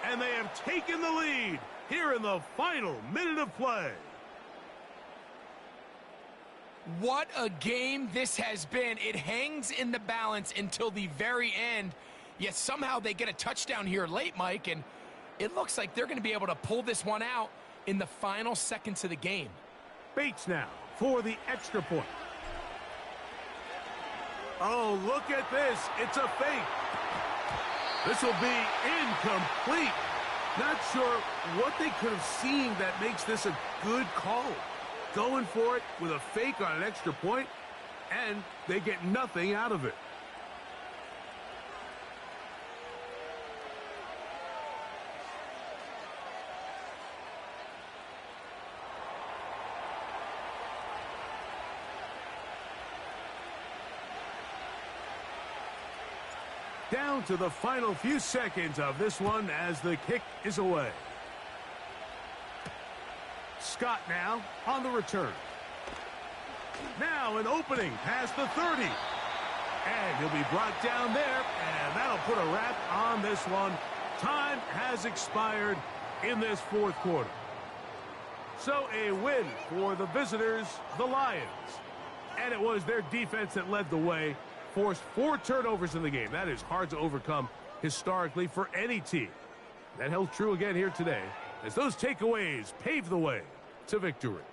and they have taken the lead here in the final minute of play.
What a game this has been. It hangs in the balance until the very end, yet somehow they get a touchdown here late, Mike, and it looks like they're going to be able to pull this one out in the final seconds of the game.
Bates now for the extra point. Oh, look at this. It's a fake. This will be incomplete. Not sure what they could have seen that makes this a good call. Going for it with a fake on an extra point, and they get nothing out of it. Down to the final few seconds of this one as the kick is away. Scott now on the return. Now an opening past the 30. And he'll be brought down there, and that'll put a wrap on this one. Time has expired in this 4th quarter. So a win for the visitors, the Lions. And it was their defense that led the way. Forced 4 turnovers in the game. That is hard to overcome historically for any team. That held true again here today as those takeaways pave the way to victory.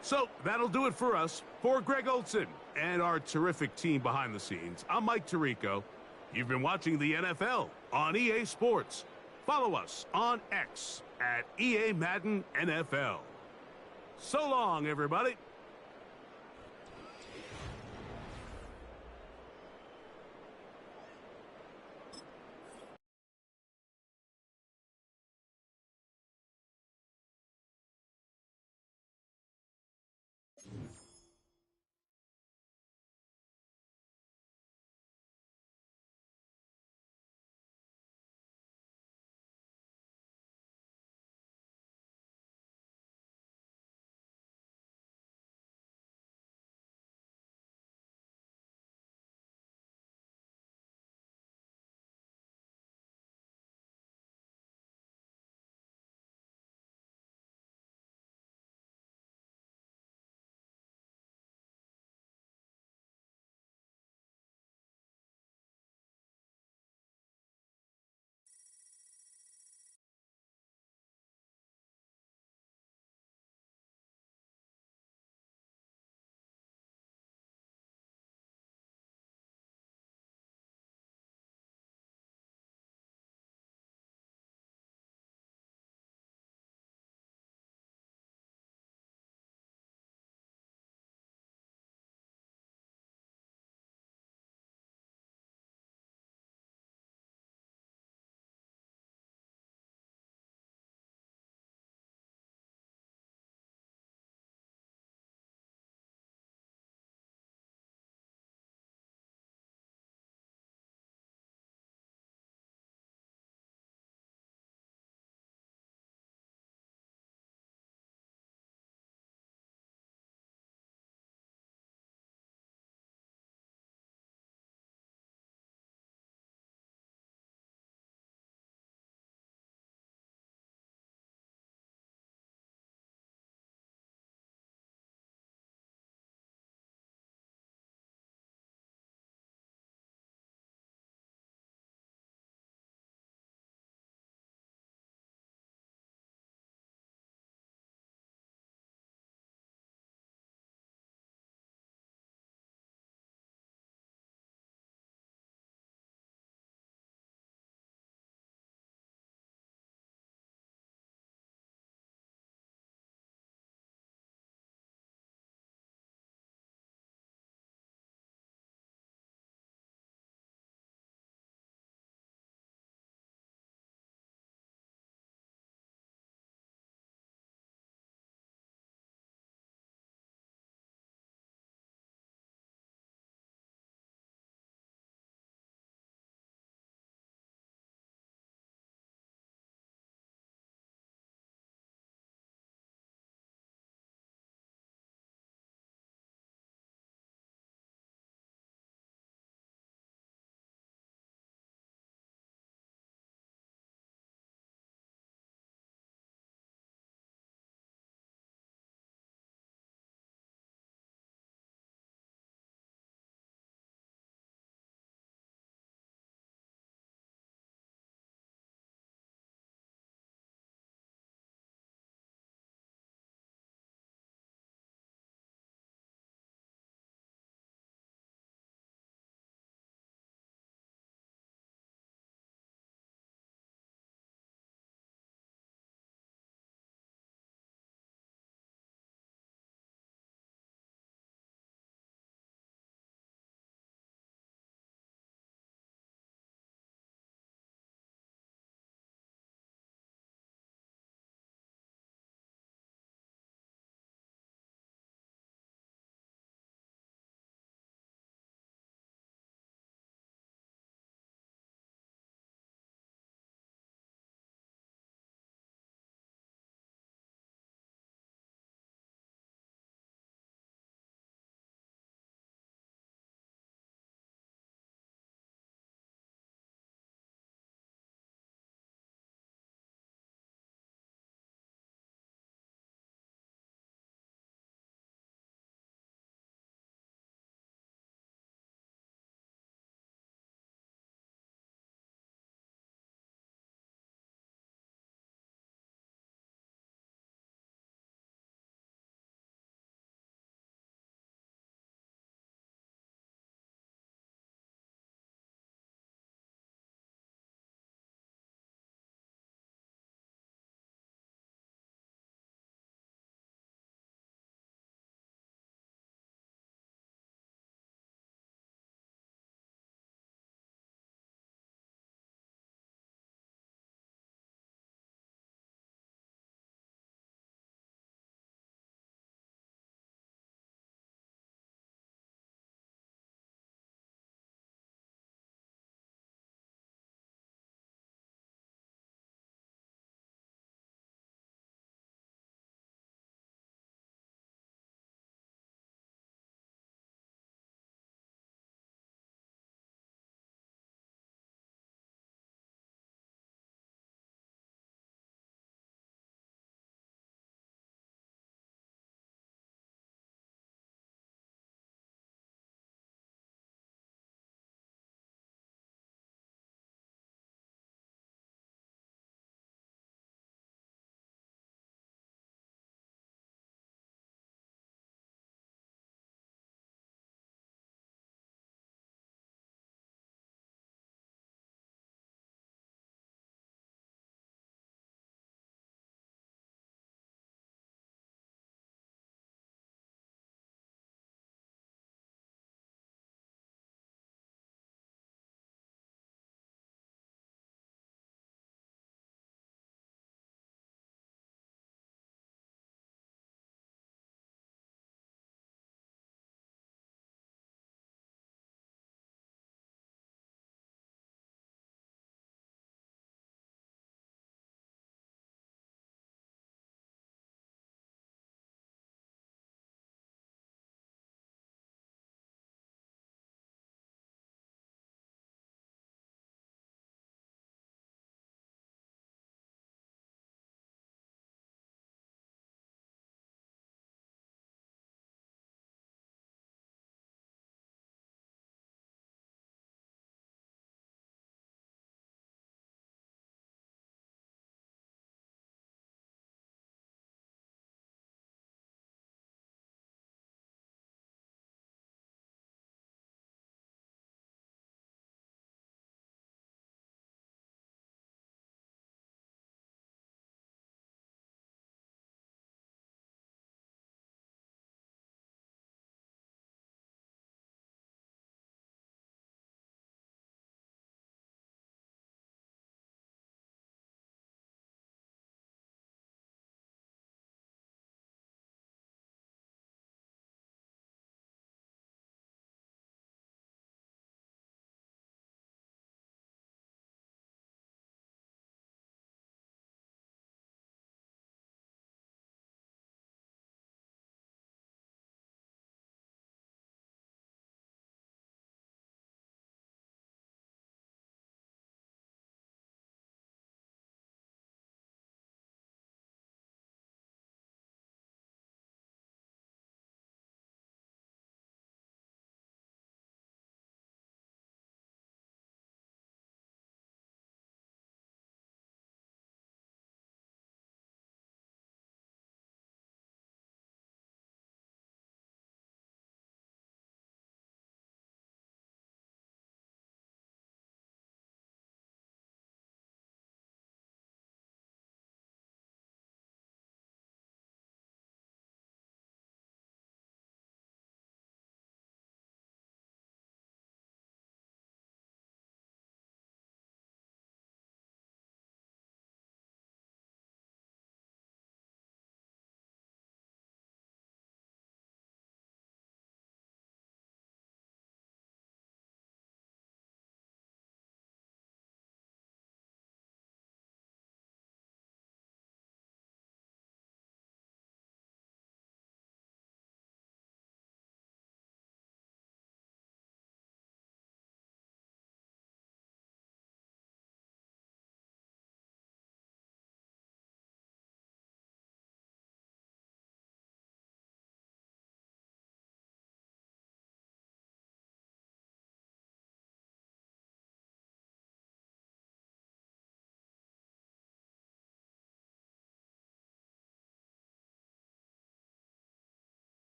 So that'll do it for us. For Greg Olsen and our terrific team behind the scenes, I'm Mike Tirico. You've been watching the NFL on EA Sports. Follow us on X at EA Madden NFL. So long, everybody.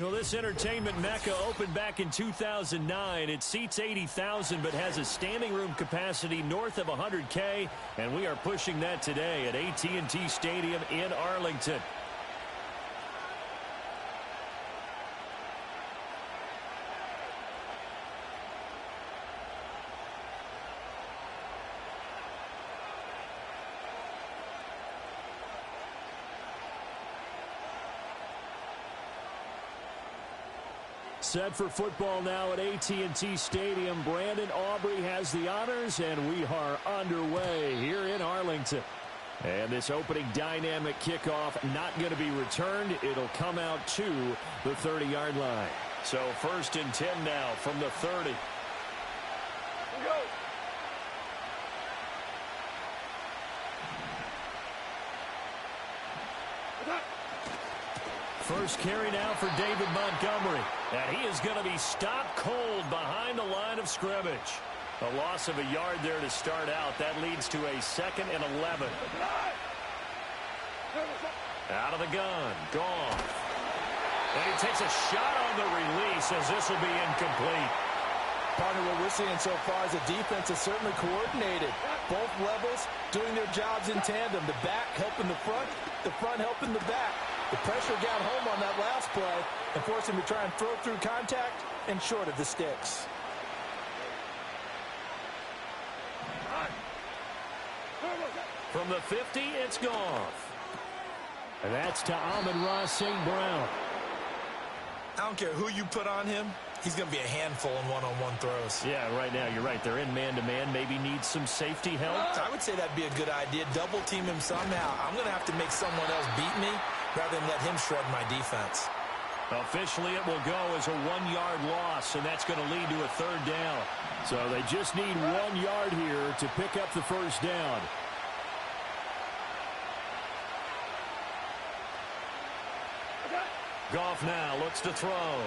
Well, this entertainment mecca opened back in 2009. It seats 80,000 but has a standing room capacity north of 100K, and we are pushing that today at AT&T Stadium in Arlington. Set for football now at AT&T Stadium. Brandon Aubrey has the honors, and we are underway here in Arlington. And this opening dynamic kickoff not going to be returned. It'll come out to the 30-yard line. So 1st and 10 now from the 30.
Here we go.
First carry now for David Montgomery. And he is going to be stopped cold behind the line of scrimmage. A loss of a yard there to start out. That leads to a 2nd and 11. Out of the gun. Goff. And he takes a shot on the release as this will be incomplete.
Partner, what we're seeing so far is the defense is certainly coordinated. Both levels doing their jobs in tandem. The back helping the front helping the back. The pressure got home on that last play and forced him to try and throw through contact and short of the sticks.
From the 50, it's Goff. And that's to Amon-Ra St. Brown.
I don't care who you put on him. He's going to be a handful in one-on-one throws.
Yeah, right now, you're right. They're in man-to-man. Maybe needs some safety help.
I would say that'd be a good idea. Double team him somehow. I'm going to have to make someone else beat me rather than let him shred my defense.
Officially, it will go as a 1-yard loss, and that's going to lead to a 3rd down. So they just need 1 yard here to pick up the 1st down. Goff now looks to throw.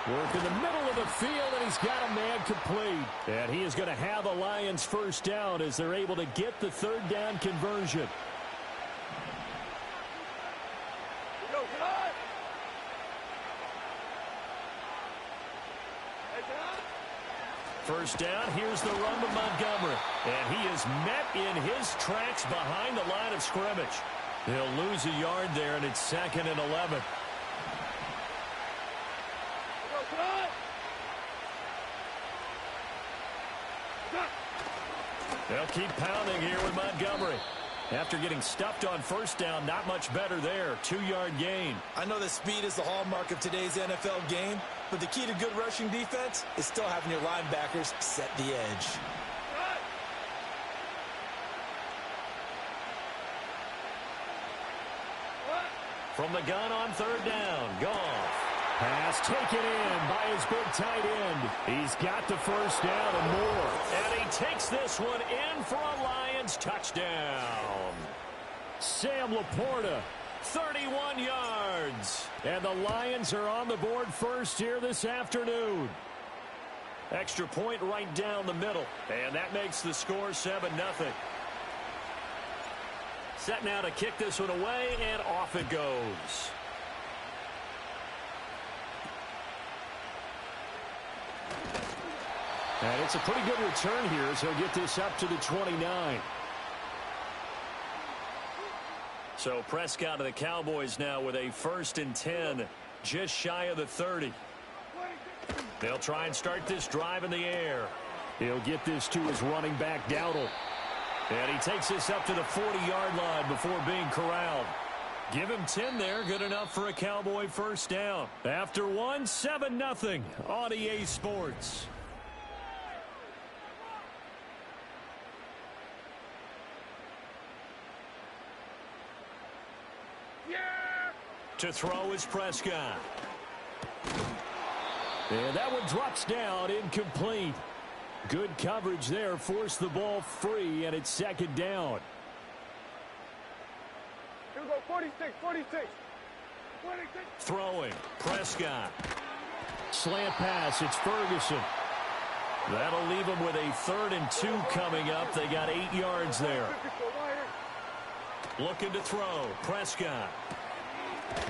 Work in the middle of the field, and he's got a man complete. And he is going to have a Lions 1st down as they're able to get the 3rd down conversion. First down, here's the run to Montgomery. And he is met in his tracks behind the line of scrimmage. He'll lose a yard there, and it's 2nd and 11. They'll keep pounding here with Montgomery. After getting stuffed on 1st down, not much better there. 2-yard gain.
I know that speed is the hallmark of today's NFL game, but the key to good rushing defense is still having your linebackers set the edge.
From the gun on 3rd down, Goff. Pass taken in by his big tight end. He's got the 1st down and more. And he takes this one in for a Lions touchdown. Sam Laporta, 31 yards. And the Lions are on the board first here this afternoon. Extra point right down the middle. And that makes the score 7-0. Set now to kick this one away, and off it goes. And it's a pretty good return here as he'll get this up to the 29. So Prescott of the Cowboys now with a 1st and 10, just shy of the 30. They'll try and start this drive in the air. He'll get this to his running back, Dowdle. And he takes this up to the 40-yard line before being corralled. Give him 10 there, good enough for a Cowboy 1st down. After one, 7-0 on EA Sports. To throw is Prescott. And that one drops down, incomplete. Good coverage there, forced the ball free, and it's 2nd down.
Here we go, 46, 46.
Throwing, Prescott. Slant pass, it's Ferguson. That'll leave them with a 3rd and 2 coming up. They got 8 yards there. Looking to throw, Prescott.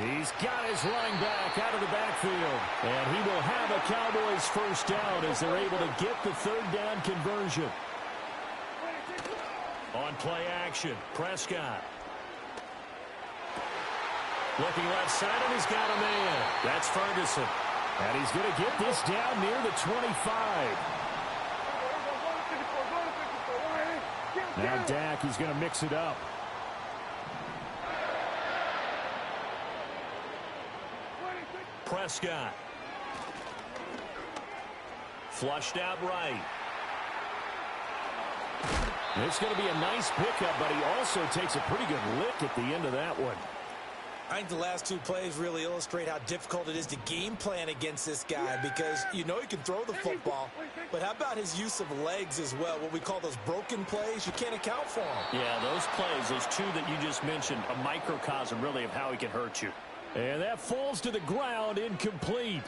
He's got his running back out of the backfield. And he will have a Cowboys first down as they're able to get the third down conversion. On play action, Prescott. Looking left side, and he's got a man. That's Ferguson. And he's going to get this down near the 25. Now Dak, he's going to mix it up. Prescott. Flushed out right. It's going to be a nice pickup, but he also takes a pretty good lick at the end of that one.
I think the last two plays really illustrate how difficult it is to game plan against this guy because you know he can throw the football, but how about his use of legs as well? What we call those broken plays, you can't account for them.
Yeah, those plays, those two that you just mentioned, a microcosm really of how he can hurt you. And that falls to the ground, incomplete.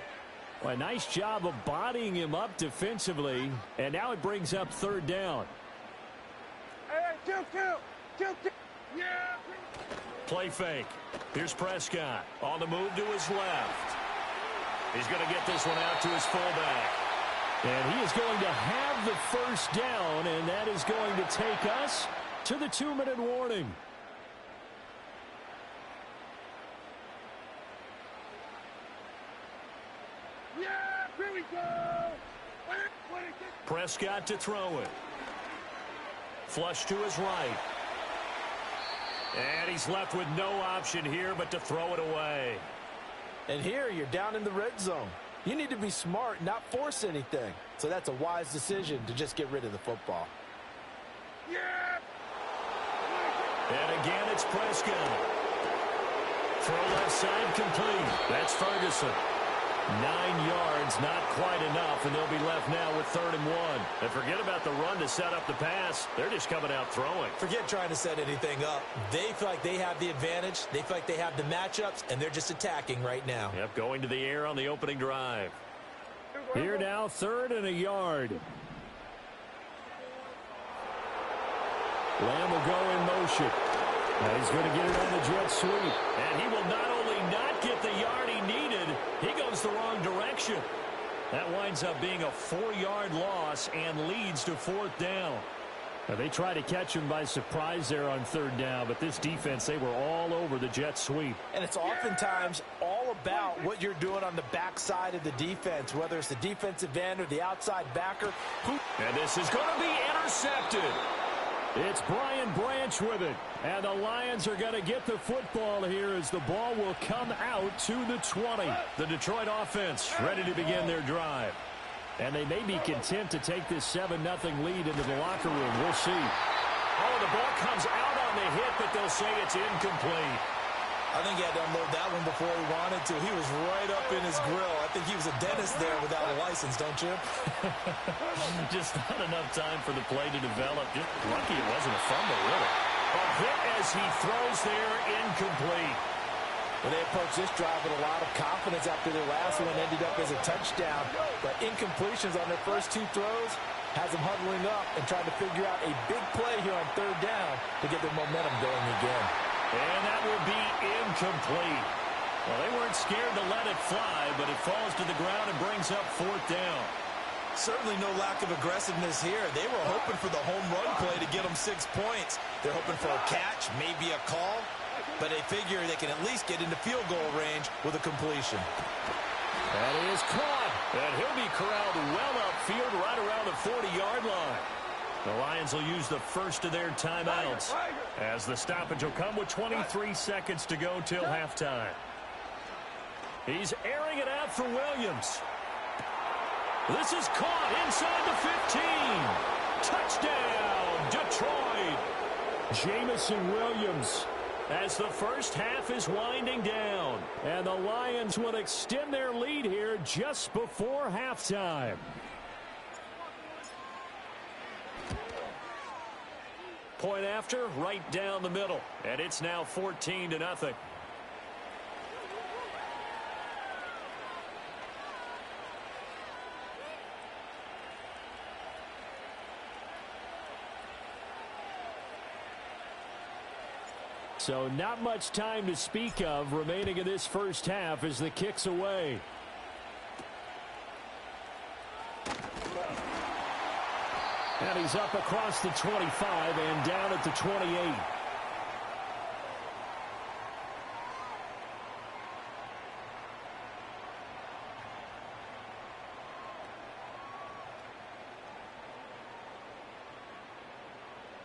Well, a nice job of bodying him up defensively, and now it brings up third down.
Hey, kill. Yeah.
Play fake. Here's Prescott on the move to his left. He's going to get this one out to his fullback. And he is going to have the first down, and that is going to take us to the 2-minute warning.
Yeah, here we go.
Prescott to throw it. Flush to his right. And he's left with no option here but to throw it away.
And here you're down in the red zone. You need to be smart, not force anything. So that's a wise decision to just get rid of the football.
Yeah.
And again, it's Prescott. Throw left side complete. That's Ferguson. 9 yards, not quite enough, and they'll be left now with 3rd and 1. And forget about the run to set up the pass. They're just coming out throwing.
Forget trying to set anything up. They feel like they have the advantage. They feel like they have the matchups, and they're just attacking right now.
Yep, going to the air on the opening drive. Here now, 3rd and a yard. Lamb will go in motion. Now he's going to get it on the jet sweep. And he will not only not get the yard he needed, he goes the wrong direction. That winds up being a 4-yard loss and leads to 4th down. Now they try to catch him by surprise there on 3rd down, but this defense, they were all over the jet sweep.
And it's oftentimes all about what you're doing on the backside of the defense, whether it's the defensive end or the outside backer.
And this is going to be intercepted. It's Brian Branch with it. And the Lions are going to get the football here as the ball will come out to the 20. The Detroit offense ready to begin their drive. And they may be content to take this 7-0 lead into the locker room. We'll see. Oh, the ball comes out on the hit, but they'll say it's incomplete.
I think he had to unload that one before he wanted to. He was right up in his grill. I think he was a dentist there without a license, don't you?
Just not enough time for the play to develop. Just lucky it wasn't a fumble, really. A hit as he throws there, incomplete.
Well, they approached this drive with a lot of confidence after their last one ended up as a touchdown. But incompletions on their first 2 throws has them huddling up and trying to figure out a big play here on 3rd down to get their momentum going again.
And that will be incomplete. Well, they weren't scared to let it fly, but it falls to the ground and brings up 4th down.
Certainly no lack of aggressiveness here. They were hoping for the home run play to get them 6 points. They're hoping for a catch, maybe a call, but they figure they can at least get into field goal range with a completion.
That is caught, and he'll be corralled well upfield right around the 40-yard line. The Lions will use the first of their timeouts as the stoppage will come with 23 seconds to go till halftime. He's airing it out for Williams. This is caught inside the 15. Touchdown, Detroit. Jamison Williams as the first half is winding down. And the Lions will extend their lead here just before halftime. Point after, right down the middle. And it's now 14-0. So not much time to speak of remaining in this first half as the kick's away. And he's up across the 25 and down at the 28.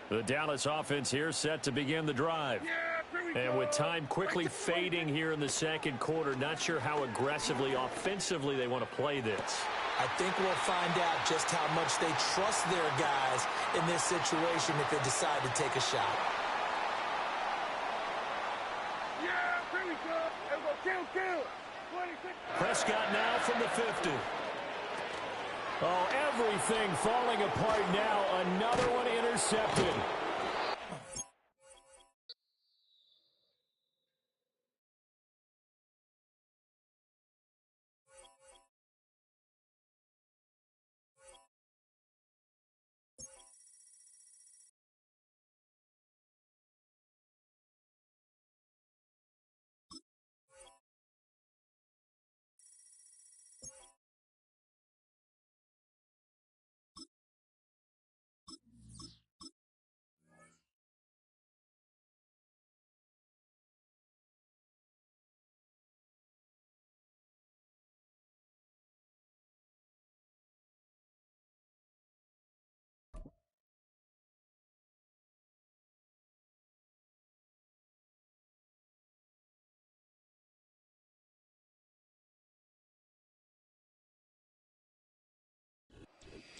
The Dallas offense here set to begin the drive. And with time quickly fading here in the second quarter, not sure how aggressively, offensively they want to play this.
I think we'll find out just how much they trust their guys in this situation if they decide to take a shot.
Yeah, here we go. Let's go, kill. 26.
Prescott now from the 50. Oh, everything falling apart now. Another one intercepted.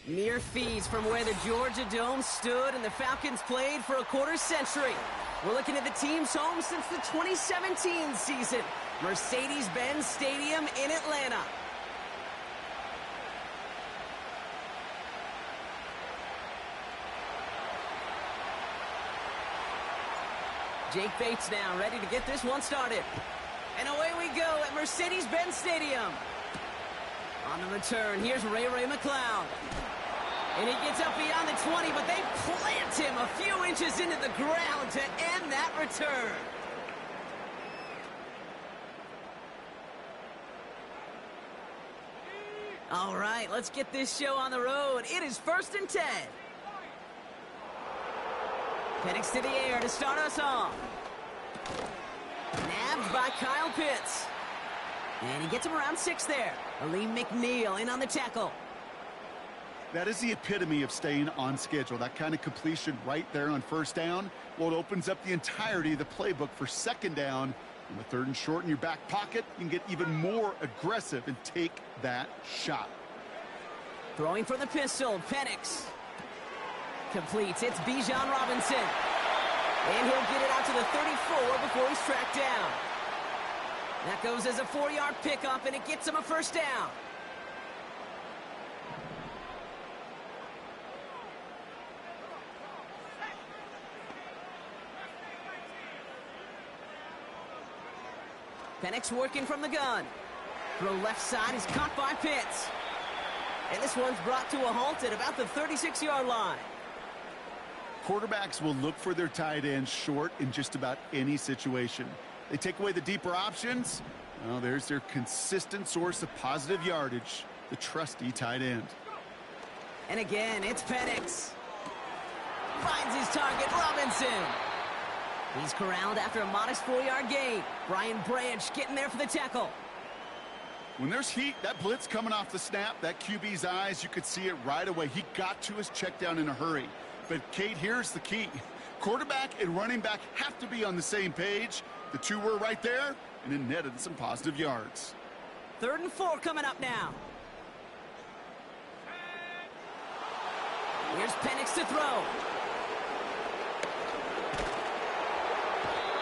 Mere feeds from where the Georgia Dome stood and the Falcons played for a quarter century. We're looking at the team's home since the 2017 season, Mercedes-Benz Stadium in Atlanta. Jake Bates now ready to get this one started. And away we go at Mercedes-Benz Stadium. On the return, here's Ray McCloud. And he gets up beyond the 20, but they plant him a few inches into the ground to end that return. All right, let's get this show on the road. It is 1st and 10. Penix to the air to start us off. Nabbed by Kyle Pitts. And he gets him around 6 there. Aleem McNeil in on the tackle.
That is the epitome of staying on schedule. That kind of completion right there on 1st down. Well, it opens up the entirety of the playbook for 2nd down. On the 3rd and short in your back pocket, you can get even more aggressive and take that shot.
Throwing for the pistol, Penix. Completes, it's Bijan Robinson. And he'll get it out to the 34 before he's tracked down. That goes as a 4-yard pickup, and it gets him a 1st down. Penix working from the gun. Throw left side is caught by Pitts. And this one's brought to a halt at about the 36-yard line.
Quarterbacks will look for their tight ends short in just about any situation. They take away the deeper options. Well, there's their consistent source of positive yardage, the trusty tight end.
And again, it's Penix. Finds his target, Robinson. He's corralled after a modest 4-yard gain. Brian Branch getting there for the tackle.
When there's heat, that blitz coming off the snap, that QB's eyes, you could see it right away. He got to his check down in a hurry. But, Kate, here's the key. Quarterback and running back have to be on the same page. The two were right there, and it netted some positive yards.
3rd and 4 coming up now. Here's Penix to throw.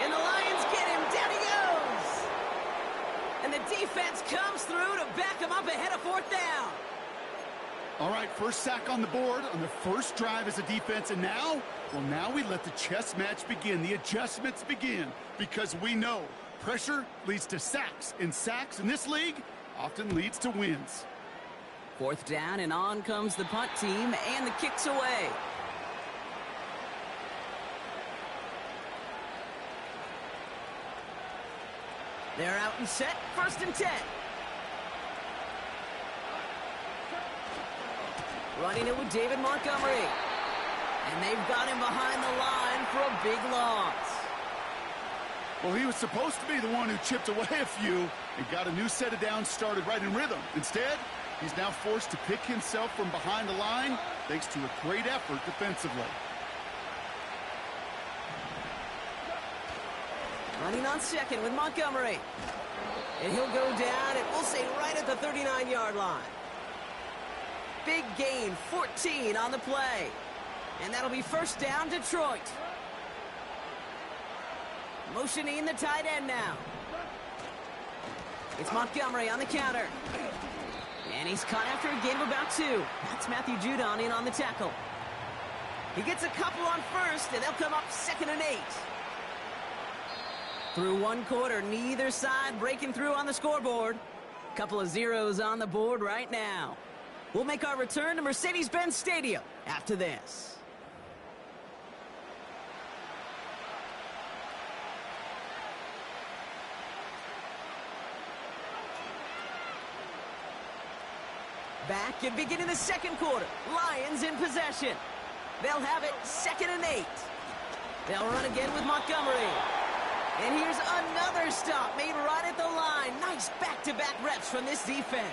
And the Lions get him. Down he goes. And the defense comes through to back him up ahead of 4th down.
All right, first sack on the board on the first drive as a defense. And now, well, now we let the chess match begin. The adjustments begin because we know pressure leads to sacks. And sacks in this league often leads to wins.
4th down, and on comes the punt team, and the kick's away. They're out and set, 1st and 10. Running it with David Montgomery. And they've got him behind the line for a big loss.
Well, he was supposed to be the one who chipped away a few and got a new set of downs started right in rhythm. Instead, he's now forced to pick himself from behind the line thanks to a great effort defensively.
Running on 2nd with Montgomery. And he'll go down, and we'll say right at the 39-yard line. Big gain, 14 on the play. And that'll be 1st down, Detroit. Motioning the tight end now. It's Montgomery on the counter. And he's caught after a gain of about 2. That's Matthew Judon in on the tackle. He gets a couple on 1st, and they'll come up 2nd and 8. Through 1 quarter, neither side breaking through on the scoreboard. Couple of zeros on the board right now. We'll make our return to Mercedes-Benz Stadium after this. Back and beginning the 2nd quarter. Lions in possession. They'll have it 2nd and 8. They'll run again with Montgomery. And here's another stop made right at the line. Nice back-to-back reps from this defense.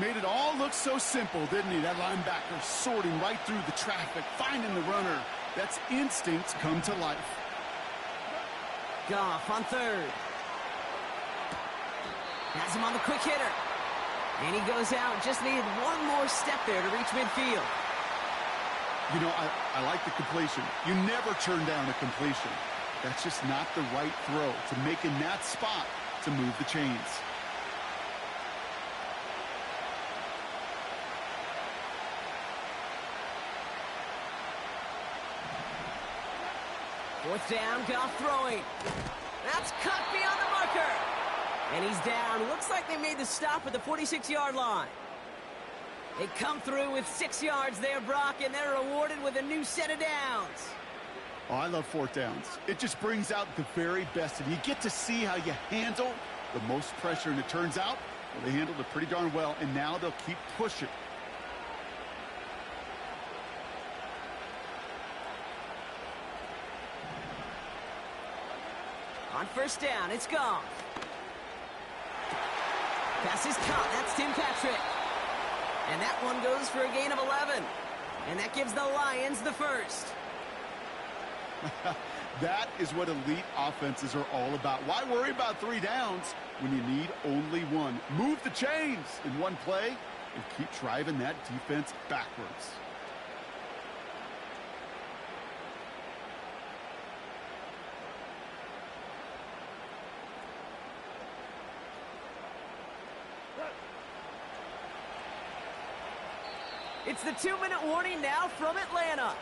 Made it all look so simple, didn't he? That linebacker sorting right through the traffic, finding the runner. That's instincts come to life.
Goff on 3rd. Has him on the quick hitter. And he goes out. Just needed one more step there to reach midfield.
You know, I like the completion. You never turn down a completion. That's just not the right throw to make in that spot to move the chains.
Fourth down, Goff throwing. That's cut beyond the marker. And he's down. Looks like they made the stop at the 46-yard line. They come through with 6 yards there, Brock, and they're rewarded with a new set of downs.
Oh, I love 4th downs. It just brings out the very best, and you get to see how you handle the most pressure, and it turns out, well, they handled it pretty darn well, and now they'll keep pushing.
On 1st down, it's Goff. Pass is caught. That's Tim Patrick. And that one goes for a gain of 11. And that gives the Lions the 1st.
That is what elite offenses are all about. Why worry about 3 downs when you need only 1? Move the chains in one play and keep driving that defense backwards.
It's the 2-minute warning now from Atlanta.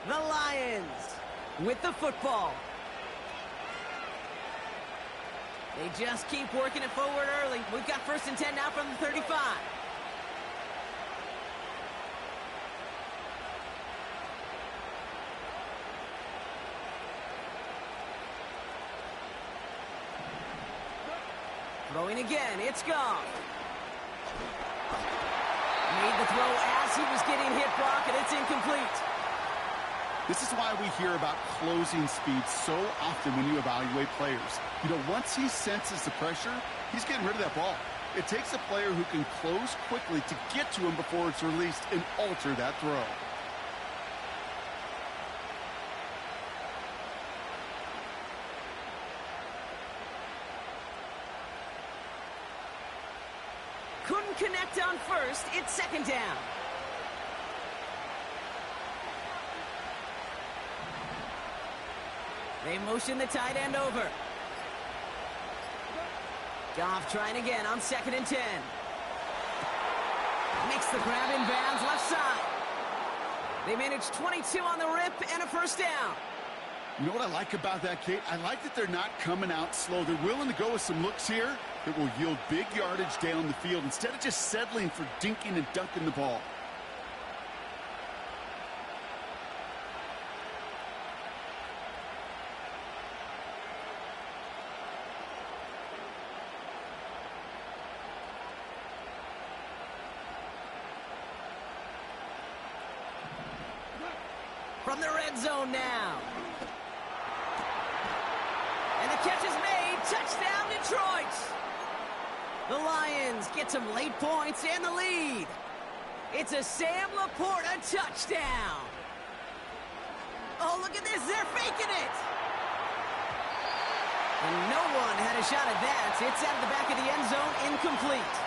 The Lions with the football. They just keep working it forward early. We've got 1st and 10 now from the 35. Throwing again, it's Goff. Made the throw as he was getting hit, Brock, and it's incomplete.
This is why we hear about closing speed so often when you evaluate players. You know, once he senses the pressure, he's getting rid of that ball. It takes a player who can close quickly to get to him before it's released and alter that throw.
Couldn't connect on 1st. It's 2nd down. They motion the tight end over. Goff trying again on 2nd and 10. Makes the grab in bounds left side. They manage 22 on the rip and a 1st down.
You know what I like about that, Kate? I like that they're not coming out slow. They're willing to go with some looks here that will yield big yardage down the field instead of just settling for dinking and dunking the ball.
from the red zone now. And the catch is made. Touchdown, Detroit. The Lions get some late points and the lead. It's a Sam Laporta touchdown. Oh, look at this. They're faking it. And no one had a shot at that. It's out of the back of the end zone, incomplete.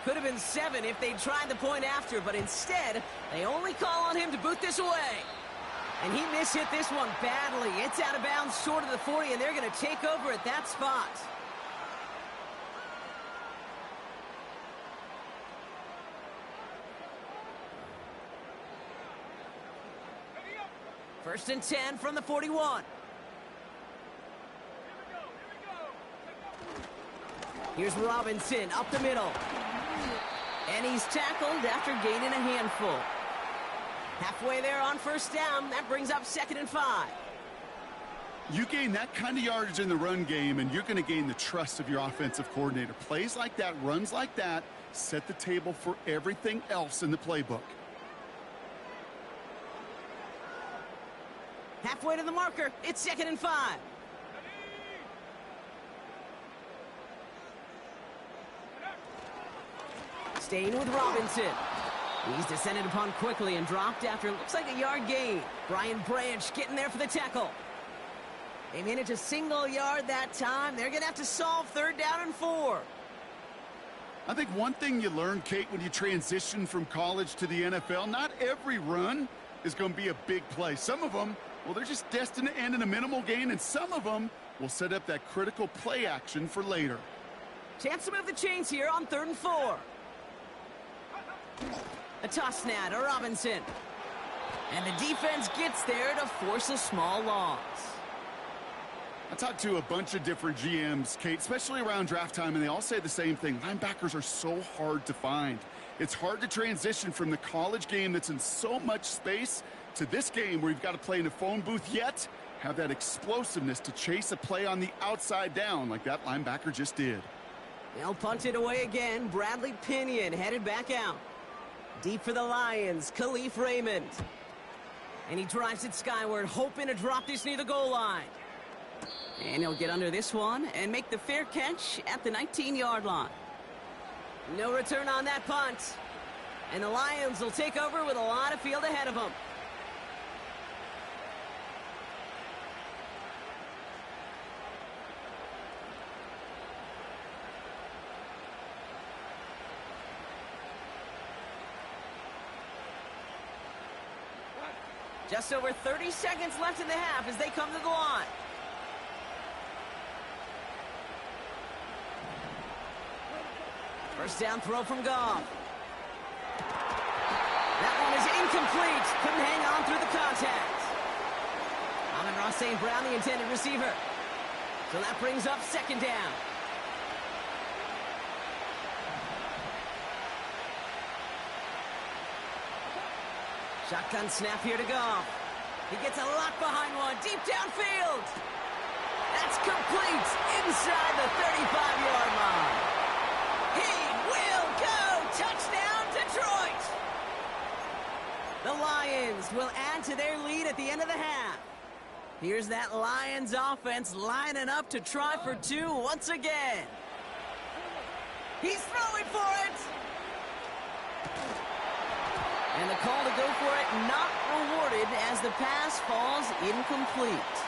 Could have been 7 if they tried the point after, but instead, they only call on him to boot this away. And he mishit this one badly. It's out of bounds short of the 40, and they're going to take over at that spot. First and 10 from the 41. Here's Robinson up the middle. And he's tackled after gaining a handful. Halfway there on first down. That brings up 2nd and 5.
You gain that kind of yardage in the run game, and you're going to gain the trust of your offensive coordinator. Plays like that, runs like that, set the table for everything else in the playbook.
Halfway to the marker. It's 2nd and 5. Staying with Robinson. He's descended upon quickly and dropped after it looks like a yard gain. Brian Branch getting there for the tackle. They managed a single yard that time. They're going to have to solve 3rd down and 4.
I think one thing you learn, Kate, when you transition from college to the NFL, not every run is going to be a big play. Some of them, well, they're just destined to end in a minimal gain, and some of them will set up that critical play action for later.
Chance to move the chains here on 3rd and 4. A toss now to Robinson. And the defense gets there to force a small loss.
I talked to a bunch of different GMs, Kate, especially around draft time, and they all say the same thing. Linebackers are so hard to find. It's hard to transition from the college game that's in so much space to this game where you've got to play in a phone booth, yet have that explosiveness to chase a play on the outside down like that linebacker just did.
They'll punt it away again. Bradley Pinion headed back out. Deep for the Lions, Khalif Raymond. And he drives it skyward, hoping to drop this near the goal line. And he'll get under this one and make the fair catch at the 19-yard line. No return on that punt. And the Lions will take over with a lot of field ahead of them. Just over 30 seconds left in the half as they come to the line. First down throw from Goff. That one is incomplete. Couldn't hang on through the contact. Amon-Ra St. Brown, the intended receiver. So that brings up 2nd down. Shotgun snap here to Goff. He gets a lot behind one, deep downfield. That's complete inside the 35-yard line. He will go. Touchdown, Detroit. The Lions will add to their lead at the end of the half. Here's that Lions offense lining up to try for 2 once again. He's throwing for it. And the call to go for it not rewarded as the pass falls incomplete.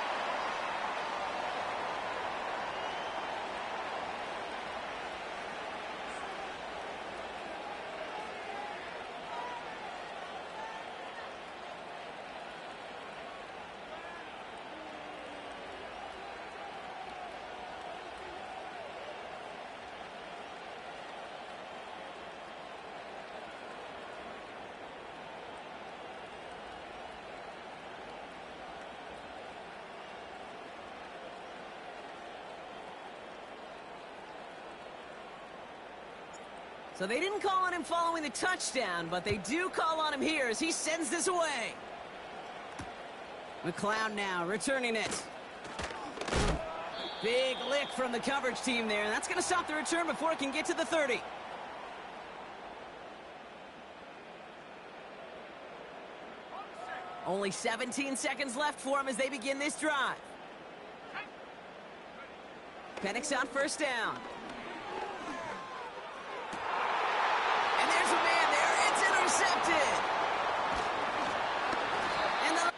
So they didn't call on him following the touchdown, but they do call on him here as he sends this away. McLeod now returning it. Big lick from the coverage team there. That's going to stop the return before it can get to the 30. Only 17 seconds left for him as they begin this drive. Penix on first down. And there's a man there. It's intercepted. And the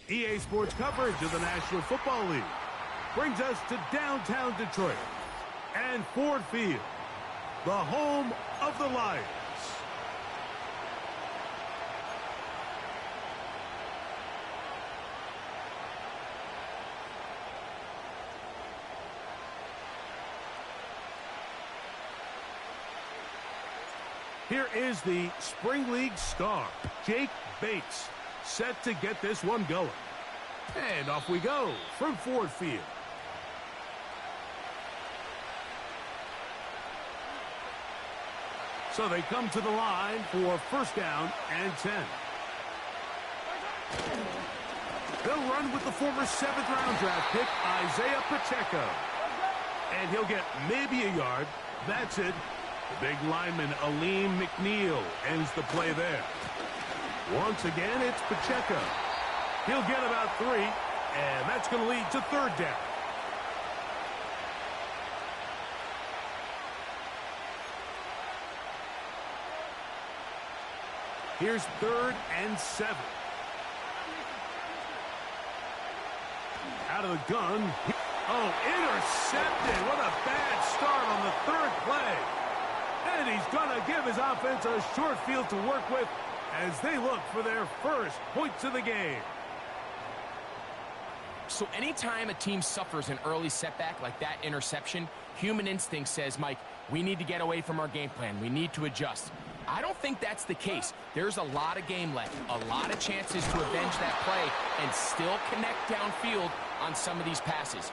EA Sports coverage of the National Football League brings us to downtown Detroit and Ford Field, the home of the Lions. Here is the Spring League star, Jake Bates, set to get this one going. And off we go from Ford Field. So they come to the line for first down and 10. They'll run with the former 7th-round draft pick, Isaiah Pacheco. And he'll get maybe a yard. That's it. The big lineman, Aleem McNeil, ends the play there. Once again, it's Pacheco. He'll get about 3, and that's going to lead to third down. Here's 3rd and 7. Out of the gun. Oh, intercepted. What a bad start on the 3rd play. And he's going to give his offense a short field to work with as they look for their first points of the game.
So anytime a team suffers an early setback like that interception, human instinct says, Mike, we need to get away from our game plan. We need to adjust. I don't think that's the case. There's a lot of game left, a lot of chances to avenge that play and still connect downfield on some of these passes.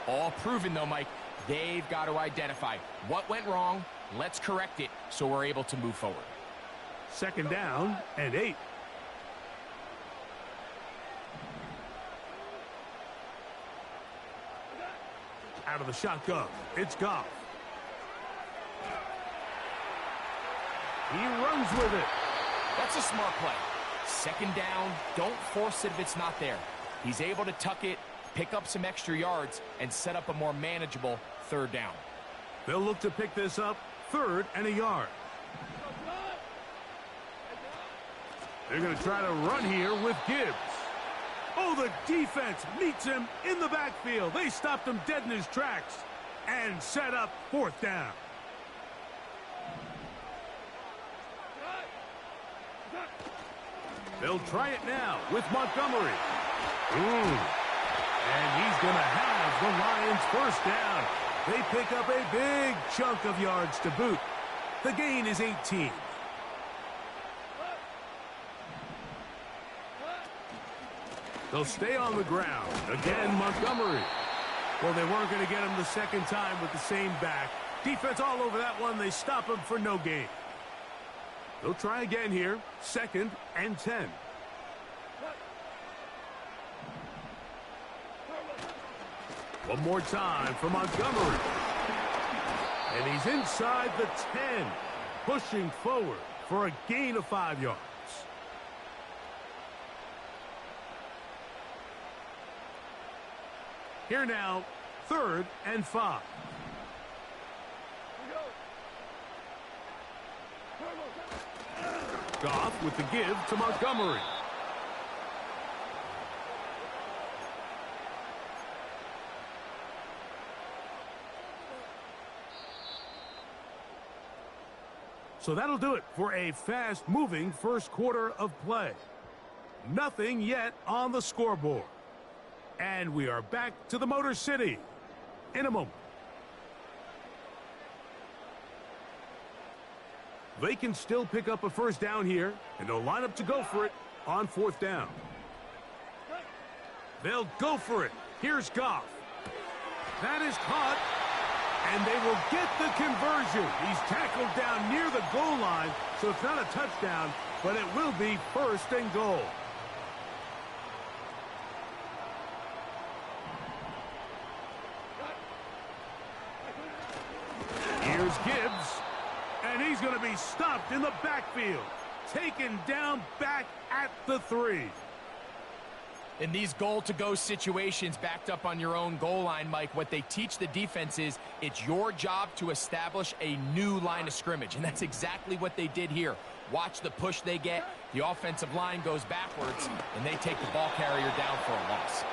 All proven, though, Mike, they've got to identify what went wrong. Let's correct it so we're able to move forward.
2nd down and 8. Out of the shotgun, it's Goff. He runs with it.
That's a smart play. 2nd down, don't force it if it's not there. He's able to tuck it, pick up some extra yards, and set up a more manageable 3rd down.
They'll look to pick this up 3rd and a yard. They're going to try to run here with Gibbs. Oh, the defense meets him in the backfield. They stopped him dead in his tracks and set up 4th down. They'll try it now with Montgomery. And he's going to have the Lions first down. They pick up a big chunk of yards to boot. The gain is 18. They'll stay on the ground. Again, Montgomery. Well, they weren't going to get him the 2nd time with the same back. Defense all over that one. They stop him for no gain. They'll try again here. 2nd and 10. One more time for Montgomery. And he's inside the 10, pushing forward for a gain of 5 yards. Here now, 3rd and 5. Goff with the give to Montgomery. So that'll do it for a fast-moving first quarter of play. Nothing yet on the scoreboard. And we are back to the Motor City in a moment. They can still pick up a first down here, and they'll line up to go for it on 4th down. They'll go for it. Here's Goff. That is caught, and they will get the conversion. He's tackled down near the goal line, so it's not a touchdown, but it will be 1st and goal. Here's Gibbs, and he's going to be stopped in the backfield, taken down back at the 3.
In these goal-to-go situations backed up on your own goal line, Mike, what they teach the defense is it's your job to establish a new line of scrimmage, and that's exactly what they did here. Watch the push they get. The offensive line goes backwards, and they take the ball carrier down for a loss.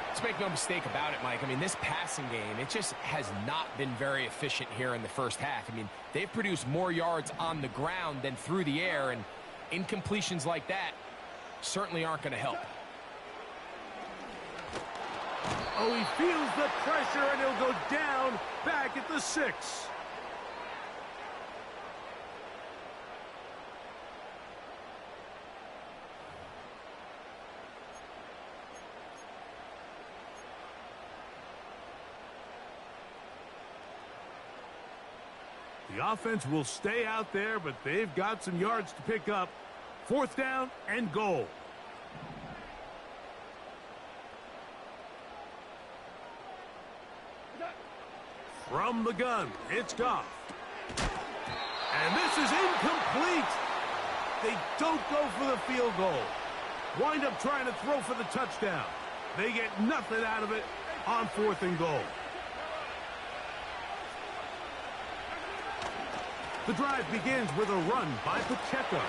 Let's make no mistake about it, Mike. I mean, this passing game, it just has not been very efficient here in the first half. I mean, they've produced more yards on the ground than through the air, and incompletions like that certainly aren't going to help.
Oh, he feels the pressure, and he'll go down back at the 6. The offense will stay out there, but they've got some yards to pick up. 4th down and goal. From the gun, it's Goff. And this is incomplete. They don't go for the field goal. Wind up trying to throw for the touchdown. They get nothing out of it on 4th and goal. The drive begins with a run by Pacheco.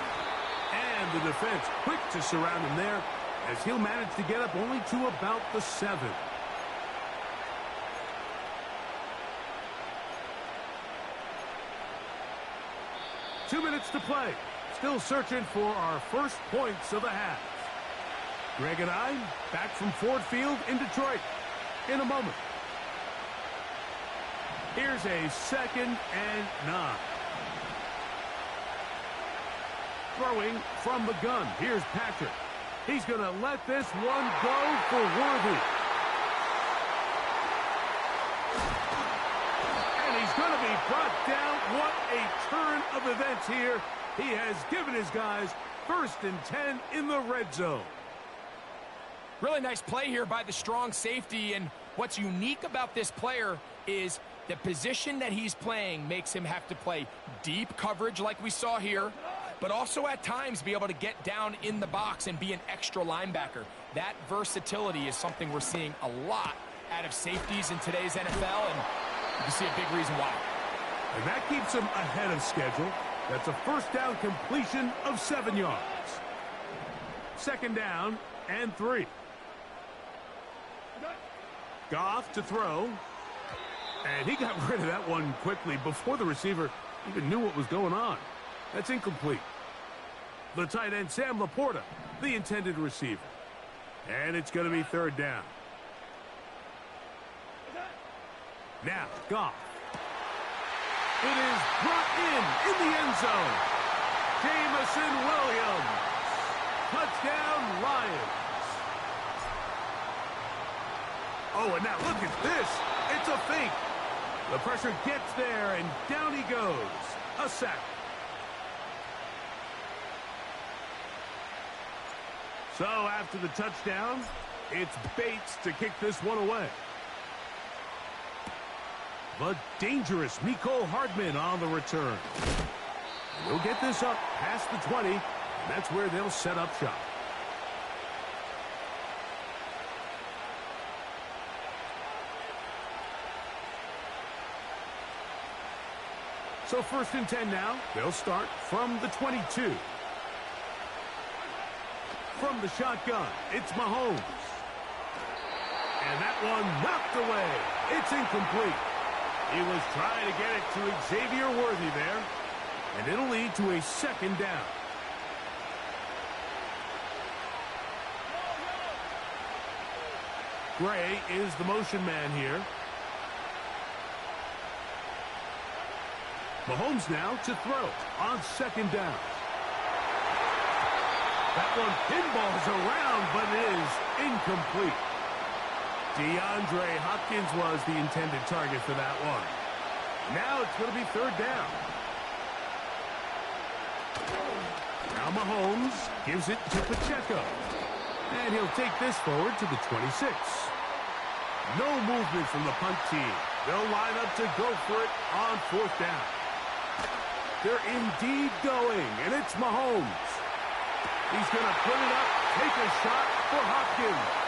And the defense quick to surround him there as he'll manage to get up only to about the 7. Two minutes to play. Still searching for our first points of the half. Greg and I back from Ford Field in Detroit in a moment. Here's a 2nd and 9. Throwing from the gun. Here's Patrick. He's going to let this one go for Worthy. And he's going to be brought down. What a turn of events here. He has given his guys 1st and 10 in the red zone.
Really nice play here by the strong safety, and what's unique about this player is the position that he's playing makes him have to play deep coverage like we saw here, but also at times be able to get down in the box and be an extra linebacker. That versatility is something we're seeing a lot out of safeties in today's NFL, and you can see a big reason why.
And that keeps him ahead of schedule. That's a 1st down completion of 7 yards. 2nd down and 3. Goff to throw. And he got rid of that one quickly before the receiver even knew what was going on. That's incomplete. The tight end, Sam Laporta, the intended receiver. And it's going to be 3rd down. Now, Goff. It is brought in the end zone. Jameson Williams. Touchdown, Lions. Oh, and now look at this. It's a fake. The pressure gets there, and down he goes. A sack. So after the touchdown, it's Bates to kick this one away. The dangerous Mecole Hardman on the return. They'll get this up past the 20, and that's where they'll set up shop. So 1st and 10 now. They'll start from the 22. From the shotgun, it's Mahomes. And that one knocked away. It's incomplete. He was trying to get it to Xavier Worthy there. And it'll lead to a 2nd down. Gray is the motion man here. Mahomes now to throw on 2nd down. That one pinballs around, but it is incomplete. DeAndre Hopkins was the intended target for that one. Now it's going to be 3rd down. Now Mahomes gives it to Pacheco. And he'll take this forward to the 26. No movement from the punt team. They'll line up to go for it on 4th down. They're indeed going, and it's Mahomes. He's going to put it up, take a shot for Hopkins.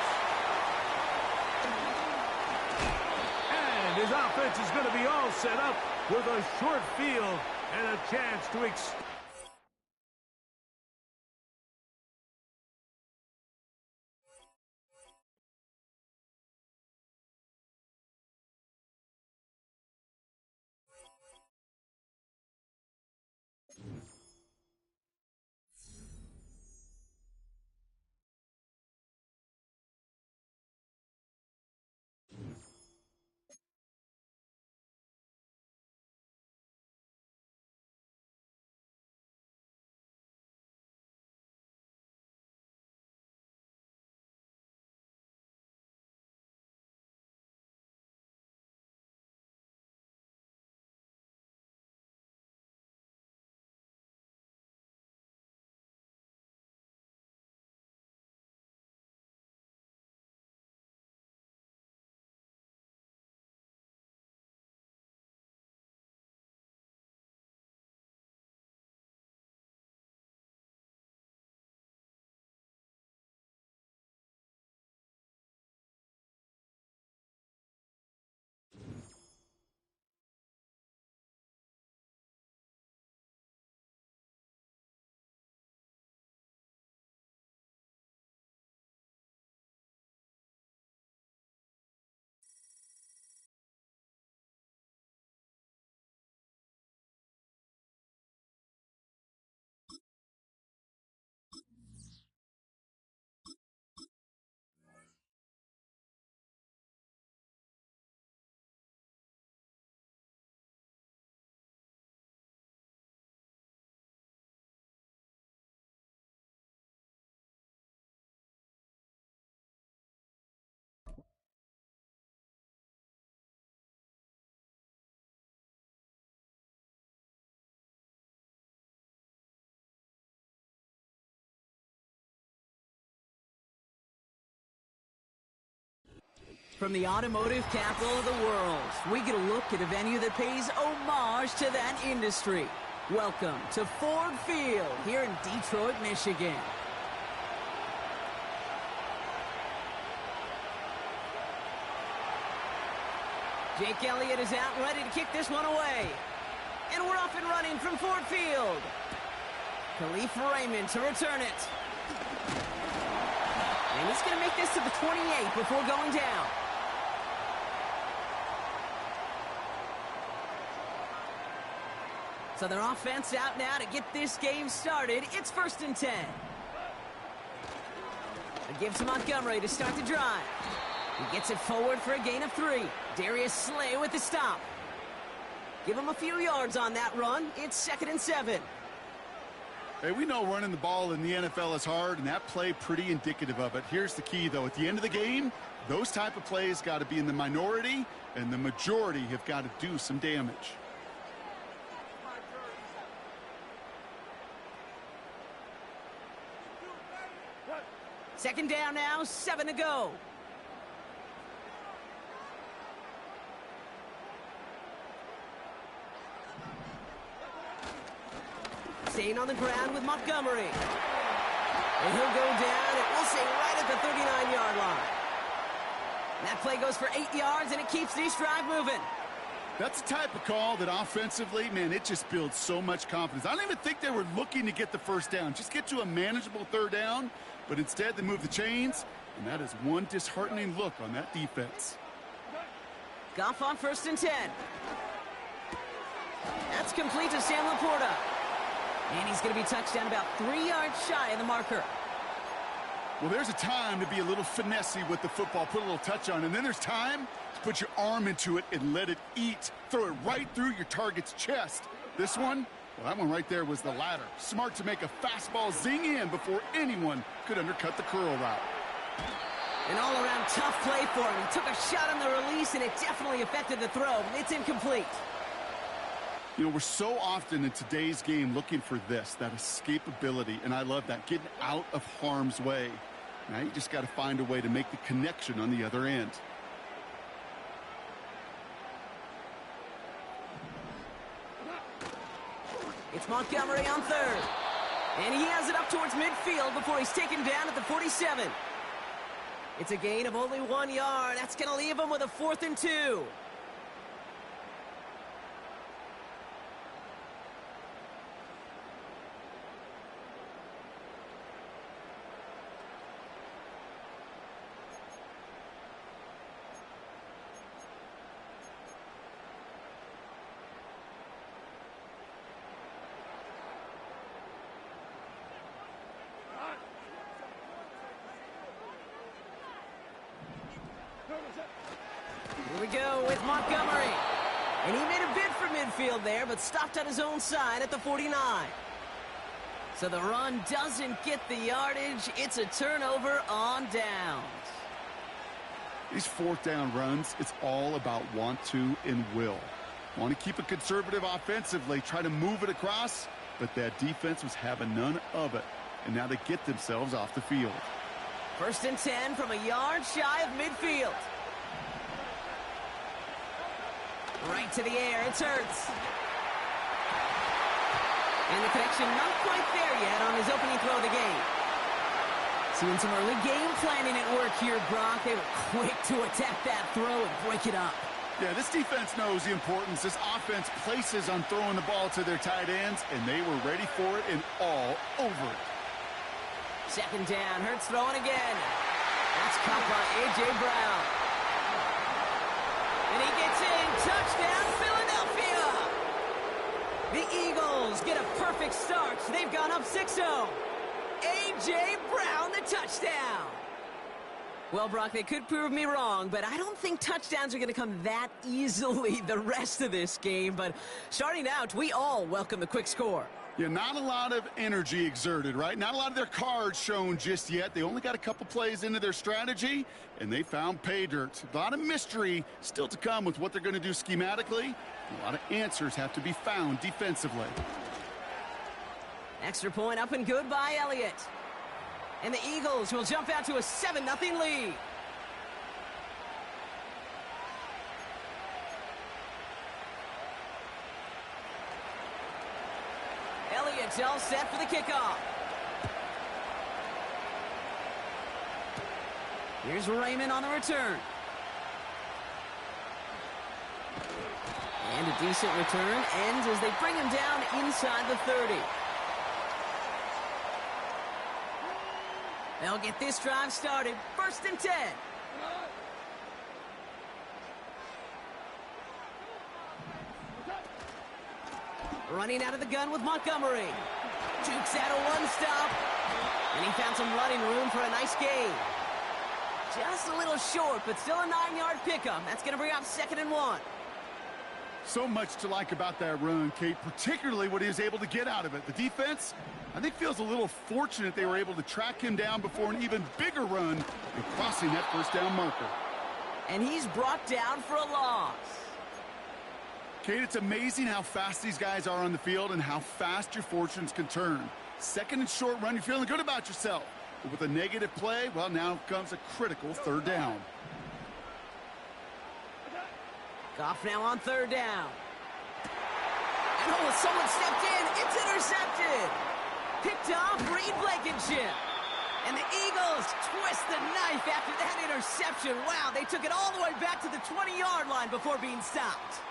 And his offense is going to be all set up with a short field and a chance to
From the automotive capital of the world, we get a look at a venue that pays homage to that industry. Welcome to Ford Field here in Detroit, Michigan. Jake Elliott is out ready to kick this one away. And we're off and running from Ford Field. Khalif Raymond to return it. And he's going to make this to the 28 before going down. So their offense out now to get this game started. It's 1st and 10. It gives to Montgomery to start the drive. He gets it forward for a gain of 3. Darius Slay with the stop. Give him a few yards on that run. It's 2nd and 7.
Hey, we know running the ball in the NFL is hard, and that play pretty indicative of it. Here's the key, though. At the end of the game, those type of plays got to be in the minority, and the majority have got to do some damage.
Second down now, 7 to go. Staying on the ground with Montgomery. And he'll go down, and we'll say right at the 39-yard line. That play goes for 8 yards, and it keeps this drive moving.
That's the type of call that offensively, man, it just builds so much confidence. I don't even think they were looking to get the first down. Just get to a manageable third down, but instead they move the chains, and that is one disheartening look on that defense.
Goff on 1st and 10. That's complete to Sam Laporta. And he's going to be touched down about 3 yards shy of the marker.
Well, there's a time to be a little finessey with the football, put a little touch on, and then there's time to put your arm into it and let it eat. Throw it right through your target's chest. This one, well, that one right there was the latter. Smart to make a fastball zing in before anyone could undercut the curl route.
An all-around tough play for him. He took a shot on the release, and it definitely affected the throw. It's incomplete.
You know, we're so often in today's game looking for this, that escapability, and I love that, getting out of harm's way. Now you just got to find a way to make the connection on the other end.
It's Montgomery on 3rd. And he has it up towards midfield before he's taken down at the 47. It's a gain of only 1 yard. That's going to leave him with a 4th and 2. Here we go with Montgomery. And he made a bid for midfield there, but stopped on his own side at the 49. So the run doesn't get the yardage. It's a turnover on downs.
These 4th down runs, it's all about want to and will. Want to keep it conservative offensively, try to move it across, but that defense was having none of it. And now they get themselves off the field.
1st and 10 from a yard shy of midfield. Right to the air, it's Hurts. And the connection not quite there yet on his opening throw of the game. Seeing some early game planning at work here, Brock. They were quick to attack that throw and break it up.
Yeah, this defense knows the importance this offense places on throwing the ball to their tight ends, and they were ready for it and all over it.
2nd down, Hurts throwing again. That's caught by A.J. Brown. And he gets in. Touchdown, Philadelphia! The Eagles get a perfect start. They've gone up 6-0. A.J. Brown, the touchdown. Well, Brock, they could prove me wrong, but I don't think touchdowns are going to come that easily the rest of this game. But starting out, we all welcome the quick score.
Yeah, not a lot of energy exerted, right? Not a lot of their cards shown just yet. They only got a couple plays into their strategy, and they found pay dirt. A lot of mystery still to come with what they're going to do schematically. A lot of answers have to be found defensively.
Extra point up and good by Elliott. And the Eagles will jump out to a 7-0 lead. Elliott's all set for the kickoff. Here's Raymond on the return. And a decent return ends as they bring him down inside the 30. They'll get this drive started. 1st and 10. Running out of the gun with Montgomery. Jukes out a one-stop. And he found some running room for a nice gain. Just a little short, but still a 9-yard pickup. That's going to bring up 2nd and 1.
So much to like about that run, Kate, particularly what he was able to get out of it. The defense, I think, feels a little fortunate they were able to track him down before an even bigger run and crossing that 1st down marker.
And he's brought down for a loss.
Kate, it's amazing how fast these guys are on the field and how fast your fortunes can turn. 2nd and short run, you're feeling good about yourself. But with a negative play, well, now comes a critical 3rd down.
Goff now on 3rd down. And oh, someone stepped in. It's intercepted. Picked off Reed Blankenship. And the Eagles twist the knife after that interception. Wow, they took it all the way back to the 20-yard line before being stopped.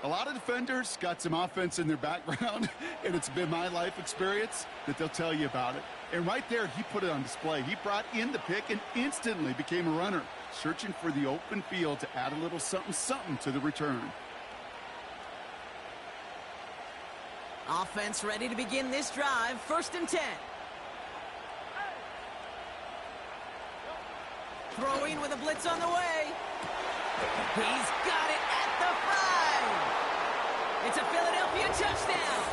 A lot of defenders got some offense in their background, and it's been my life experience that they'll tell you about it. And right there, he put it on display. He brought in the pick and instantly became a runner, searching for the open field to add a little something to the return.
Offense ready to begin this drive. 1st and 10. Throwing with a blitz on the way. He's got it at the 5. It's a Philadelphia touchdown.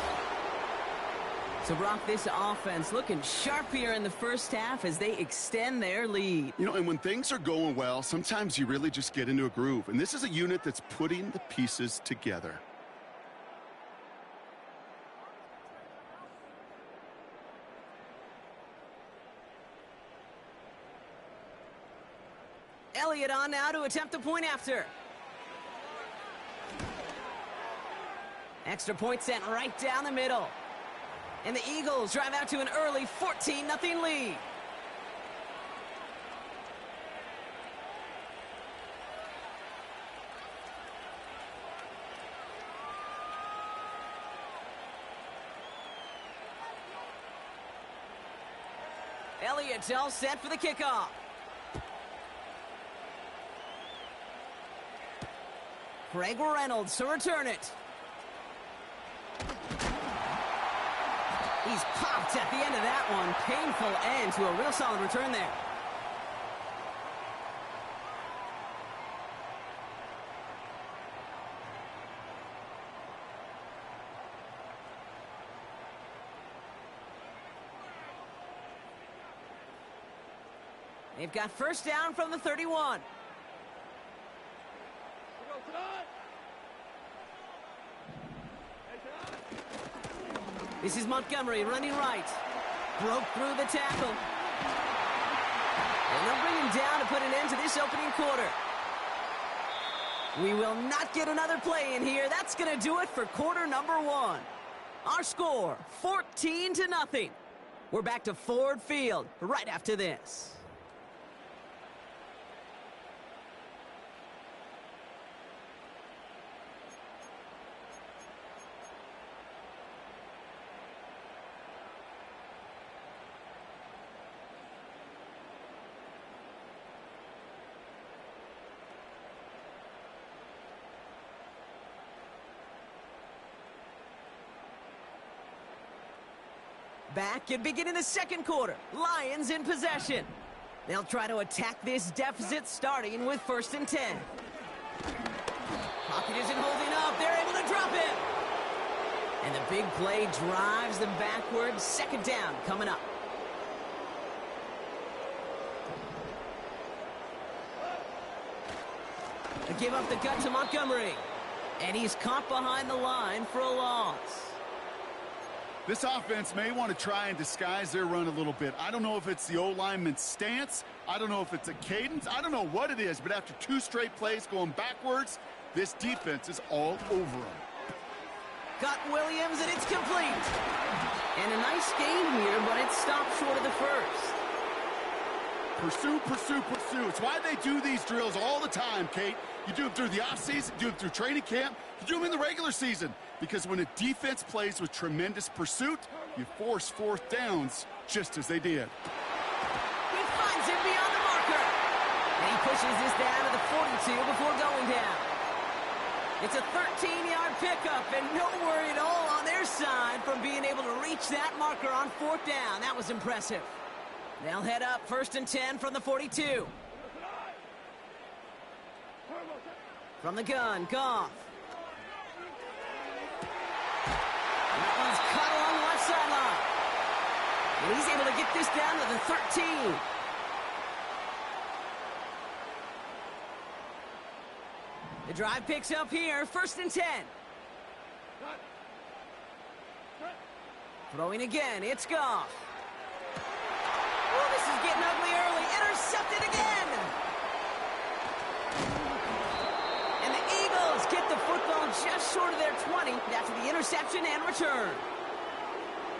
So, Brock, this offense looking sharp here in the first half as they extend their lead.
You know, and when things are going well, sometimes you really just get into a groove. And this is a unit that's putting the pieces together.
Elliott on now to attempt the point after. Extra point sent right down the middle. And the Eagles drive out to an early 14-0 lead. Elliott's all set for the kickoff. Greg Reynolds to return it. He's popped at the end of that one. Painful end to a real solid return there. They've got first down from the 31. This is Montgomery running right. Broke through the tackle. And they'll bring him down to put an end to this opening quarter. We will not get another play in here. That's going to do it for quarter number 1. Our score, 14-0. We're back to Ford Field right after this. Back and beginning the second quarter. Lions in possession. They'll try to attack this deficit starting with 1st and 10. Pocket isn't holding up. They're able to drop it. And the big play drives them backwards. 2nd down coming up. They give up the gut to Montgomery. And he's caught behind the line for a loss.
This offense may want to try and disguise their run a little bit. I don't know if it's the O-lineman's stance. I don't know if it's a cadence. I don't know what it is, but after 2 straight plays going backwards, this defense is all over them.
Got Williams, and it's complete. And a nice gain here, but it stopped short of the first.
Pursue, pursue, pursue. It's why they do these drills all the time, Kate. You do them through the offseason, you do them through training camp, you do them in the regular season. Because when a defense plays with tremendous pursuit, you force 4th downs just as they did.
He finds him beyond the marker. And he pushes this down to the 42 before going down. It's a 13-yard pickup, and no worry at all on their side from being able to reach that marker on 4th down. That was impressive. They'll head up 1st and 10 from the 42. From the gun, Goff. He's cut along the left sideline. And he's able to get this down to the 13. The drive picks up here, 1st and 10. Throwing again, it's Goff. Oh, this is getting ugly early. Intercepted again. And the Eagles get the football just short of their 20 after the interception and return.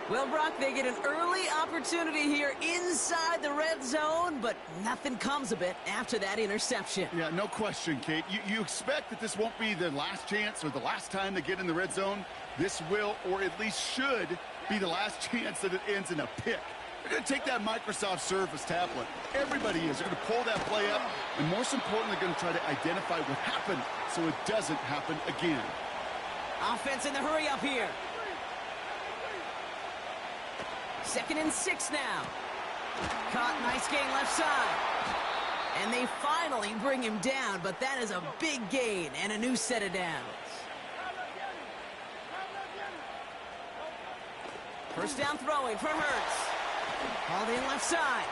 Well, Brock, they get an early opportunity here inside the red zone, but nothing comes of it after that interception.
Yeah, no question, Kate. You expect that this won't be the last chance or the last time they get in the red zone. This will, or at least should, be the last chance that it ends in a pick. They're going to take that Microsoft Surface tablet. Everybody is. They're going to pull that play up, and most importantly, they're going to try to identify what happened so it doesn't happen again.
Offense in the hurry up here. 2nd and 6 now. Caught, nice gain left side. And they finally bring him down, but that is a big gain and a new set of downs. First down throwing for Hurts. Hauled in left side.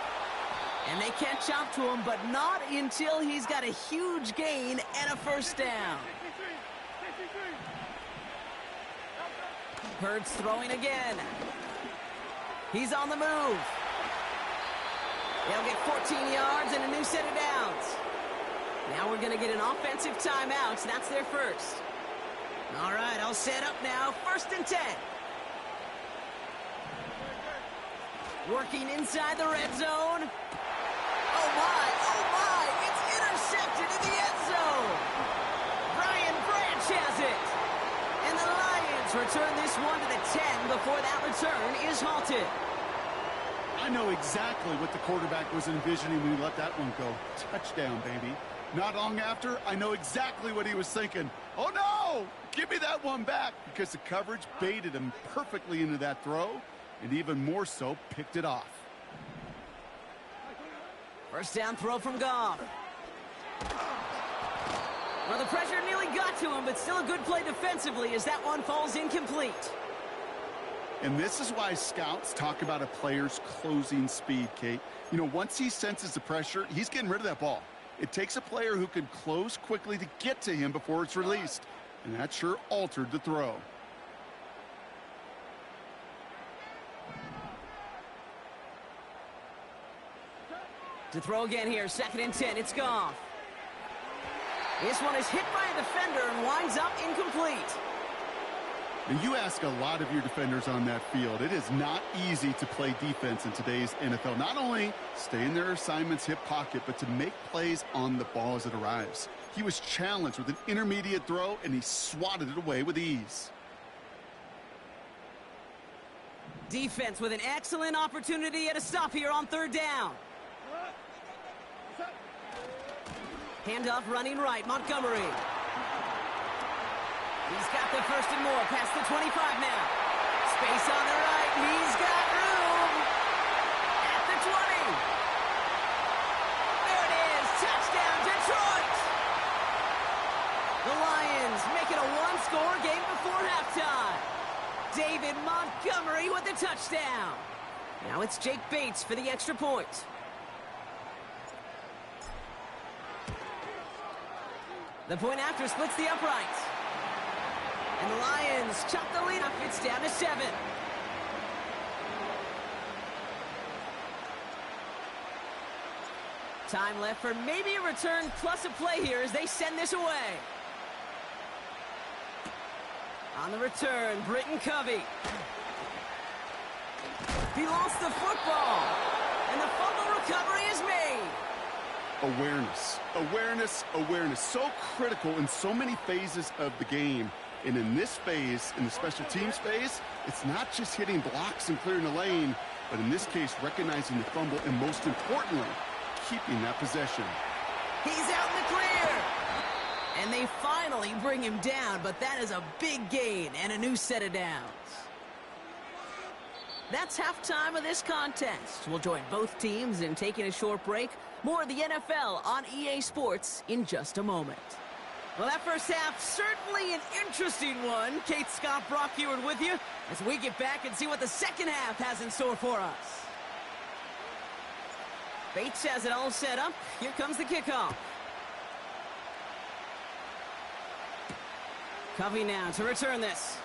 And they catch up to him, but not until he's got a huge gain and a first down. Hurts throwing again. He's on the move. They'll get 14 yards and a new set of downs. Now we're going to get an offensive timeout. So that's their first. All right, I'll set up now. 1st and 10. Working inside the red zone. Oh, my. It's intercepted in the end zone. Brian Branch has it. And the Lions return this one to the 10 before that return is halted.
I know exactly what the quarterback was envisioning when he let that one go. Touchdown, baby. Not long after, I know exactly what he was thinking. Oh, no! Give me that one back, because the coverage baited him perfectly into that throw, and even more so, picked it off.
First down throw from Goff. Well, the pressure nearly got to him, but still a good play defensively as that one falls incomplete.
And this is why scouts talk about a player's closing speed, Kate. You know, once he senses the pressure, he's getting rid of that ball. It takes a player who can close quickly to get to him before it's released. And that sure altered the throw.
To throw again here, 2nd and 10, it's Goff. This one is hit by a defender and winds up incomplete.
And you ask a lot of your defenders on that field. It is not easy to play defense in today's NFL. Not only stay in their assignment's hip pocket, but to make plays on the ball as it arrives. He was challenged with an intermediate throw, and he swatted it away with ease.
Defense with an excellent opportunity at a stop here on 3rd down. Handoff running right, Montgomery. He's got the 1st and more, past the 25 now. Space on the right, he's got room. At the 20. There it is, touchdown Detroit. The Lions make it a one-score game before halftime. David Montgomery with the touchdown. Now it's Jake Bates for the extra point. The point after splits the uprights. And the Lions chop the lead up. It's down to 7. Time left for maybe a return plus a play here as they send this away. On the return, Britton Covey. He lost the football. And the fumble recovery is made.
Awareness, awareness, awareness. So critical in so many phases of the game. And in this phase, in the special teams phase, it's not just hitting blocks and clearing the lane, but in this case, recognizing the fumble and most importantly, keeping that possession.
He's out in the clear. And they finally bring him down, but that is a big gain and a new set of downs. That's halftime of this contest. We'll join both teams in taking a short break. More of the NFL on EA Sports in just a moment. Well, that first half, certainly an interesting one. Kate, Scott, Brock Ewart with you as we get back and see what the second half has in store for us. Bates has it all set up. Here comes the kickoff. Covey now to return this.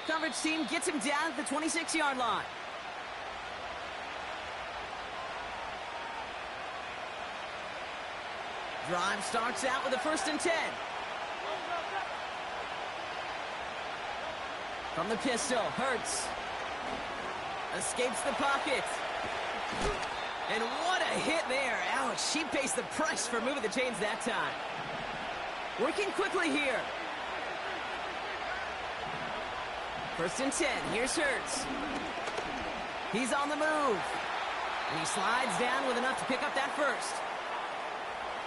Coverage team gets him down at the 26-yard line. Drive starts out with a 1st and 10. From the pistol, Hurts. Escapes the pocket. And what a hit there. Ouch, she pays the price for moving the chains that time. Working quickly here. 1st and 10, here's Hurts. He's on the move. And he slides down with enough to pick up that first.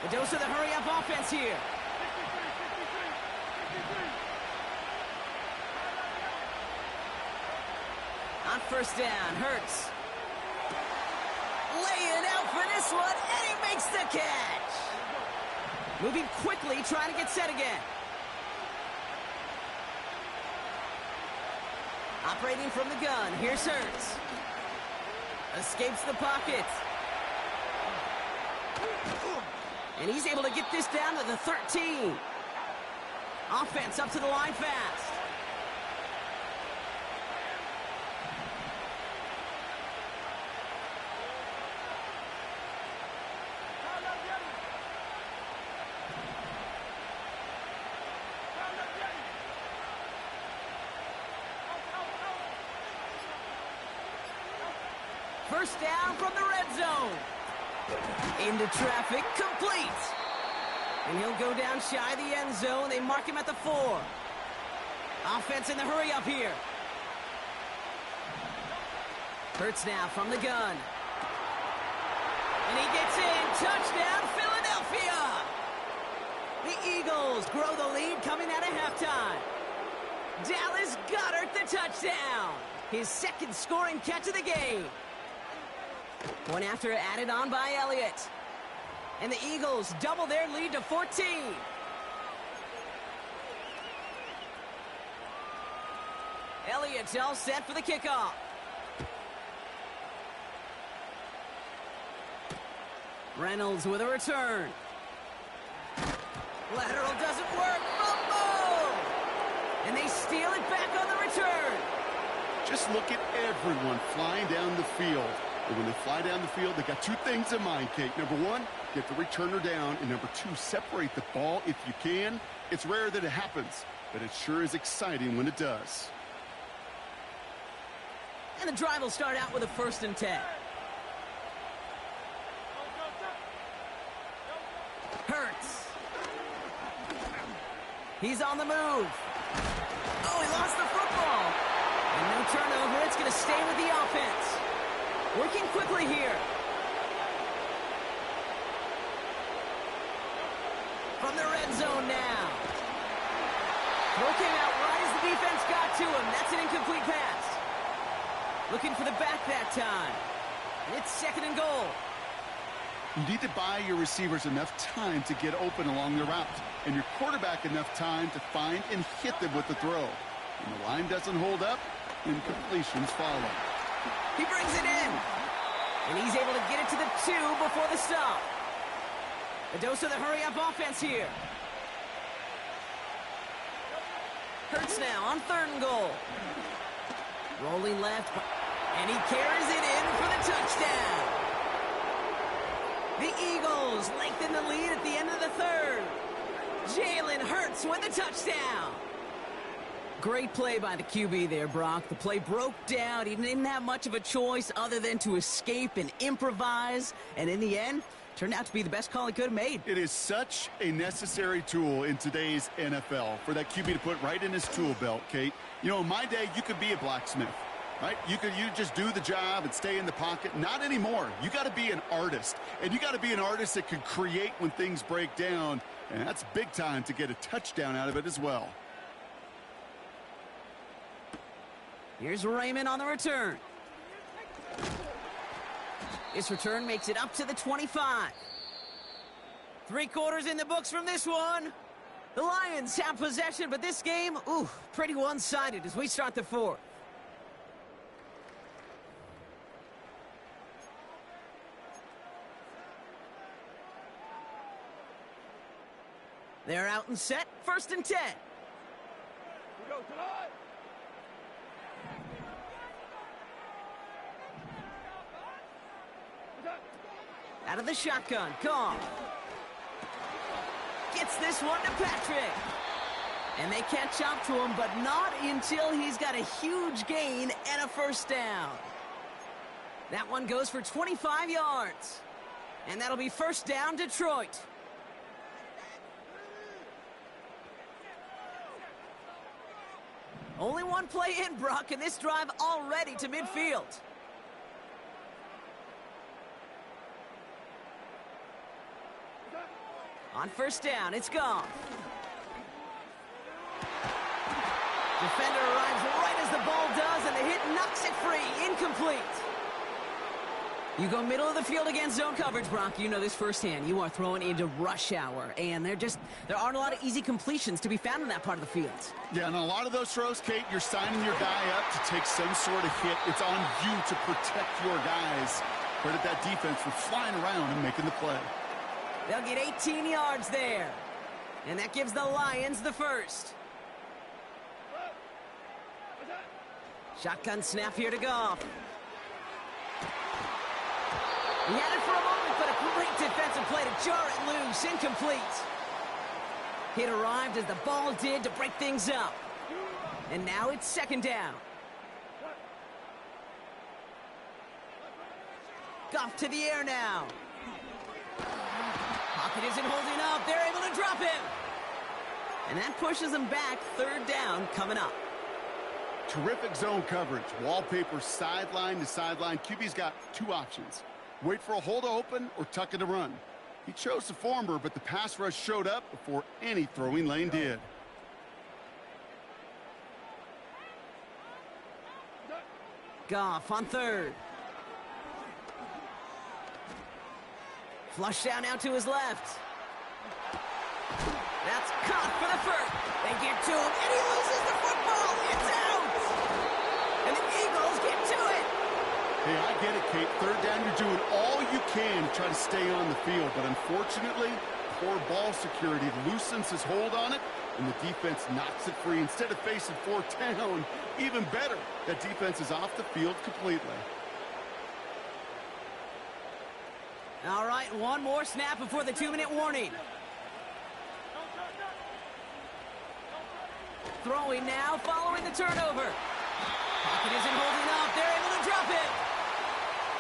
A dose of the hurry-up offense here. On 1st down, Hurts. Laying out for this one, and he makes the catch. Moving quickly, trying to get set again. Operating from the gun, here's Hurts. Escapes the pocket. And he's able to get this down to the 13. Offense up to the line fast. First down from the red zone. Into traffic, complete. And he'll go down shy of the end zone. They mark him at the 4. Offense in the hurry up here. Hurts now from the gun. And he gets in. Touchdown, Philadelphia. The Eagles grow the lead coming out of halftime. Dallas Goedert the touchdown. His 2nd scoring catch of the game. One after added on by Elliott. And the Eagles double their lead to 14. Elliott's all set for the kickoff. Reynolds with a return. Lateral doesn't work. Fumble! And they steal it back on the return.
Just look at everyone flying down the field. And when they fly down the field, they got 2 things in mind, Kate. Number 1, get the returner down. And number 2, separate the ball if you can. It's rare that it happens, but it sure is exciting when it does.
And the drive will start out with a 1st and 10. Hurts. He's on the move. Oh, he lost the football. And no turnover. It's going to stay with the offense. Working quickly here. From the red zone now. Throw came out right as the defense got to him. That's an incomplete pass. Looking for the back that time. And it's 2nd and goal.
You need to buy your receivers enough time to get open along the route, and your quarterback enough time to find and hit them with the throw. When the line doesn't hold up, incompletions follow.
He brings it in. And he's able to get it to the 2 before the stop. A dose of the hurry-up offense here. Hurts now on 3rd and goal. Rolling left, and he carries it in for the touchdown. The Eagles lengthen the lead at the end of the 3rd. Jalen Hurts with the touchdown. Great play by the QB there, Brock. The play broke down. He didn't have much of a choice other than to escape and improvise. And in the end, turned out to be the best call he could have made.
It is such a necessary tool in today's NFL for that QB to put right in his tool belt, Kate. You know, in my day, you could be a blacksmith, right? You just do the job and stay in the pocket. Not anymore. You got to be an artist. And you got to be an artist that can create when things break down. And that's big time to get a touchdown out of it as well.
Here's Raymond on the return. This return makes it up to the 25. 3 quarters in the books from this one. The Lions have possession, but this game, pretty one-sided as we start the 4th. They're out and set. 1st and 10.
We go to the line.
Out of the shotgun, Goff. Gets this one to Patrick. And they catch up to him, but not until he's got a huge gain and a first down. That one goes for 25 yards. And that'll be first down, Detroit. Only one play in, Brock, and this drive already to midfield. On first down, it's Goff. Defender arrives right as the ball does, and the hit knocks it free. Incomplete. You go middle of the field against zone coverage, Brock. You know this firsthand. You are throwing into rush hour, and there aren't a lot of easy completions to be found in that part of the field.
Yeah, and a lot of those throws, Kate, you're signing your guy up to take some sort of hit. It's on you to protect your guys. Credit that defense for flying around and making the play.
They'll get 18 yards there. And that gives the Lions the first. Shotgun snap here to Goff. He had it for a moment, but a great defensive play to jar it loose. Incomplete. Hit arrived as the ball did to break things up. And now it's second down. Goff to the air now. Pocket isn't holding up. They're able to drop him. And that pushes them back. Third down coming up.
Terrific zone coverage. Wallpaper sideline to sideline. QB's got two options. Wait for a hole to open or tuck it to run. He chose the former, but the pass rush showed up before any throwing lane did.
Goff on third. Flush down out to his left. That's caught for the first. They get to him, and he loses the football. It's out. And the Eagles get to it.
Hey, I get it, Kate. Third down, you're doing all you can to try to stay on the field. But unfortunately, poor ball security loosens his hold on it, and the defense knocks it free. Instead of facing fourth down, even better, that defense is off the field completely.
All right, one more snap before the 2-minute warning. Throwing now, following the turnover. Pocket isn't holding up. They're able to drop it.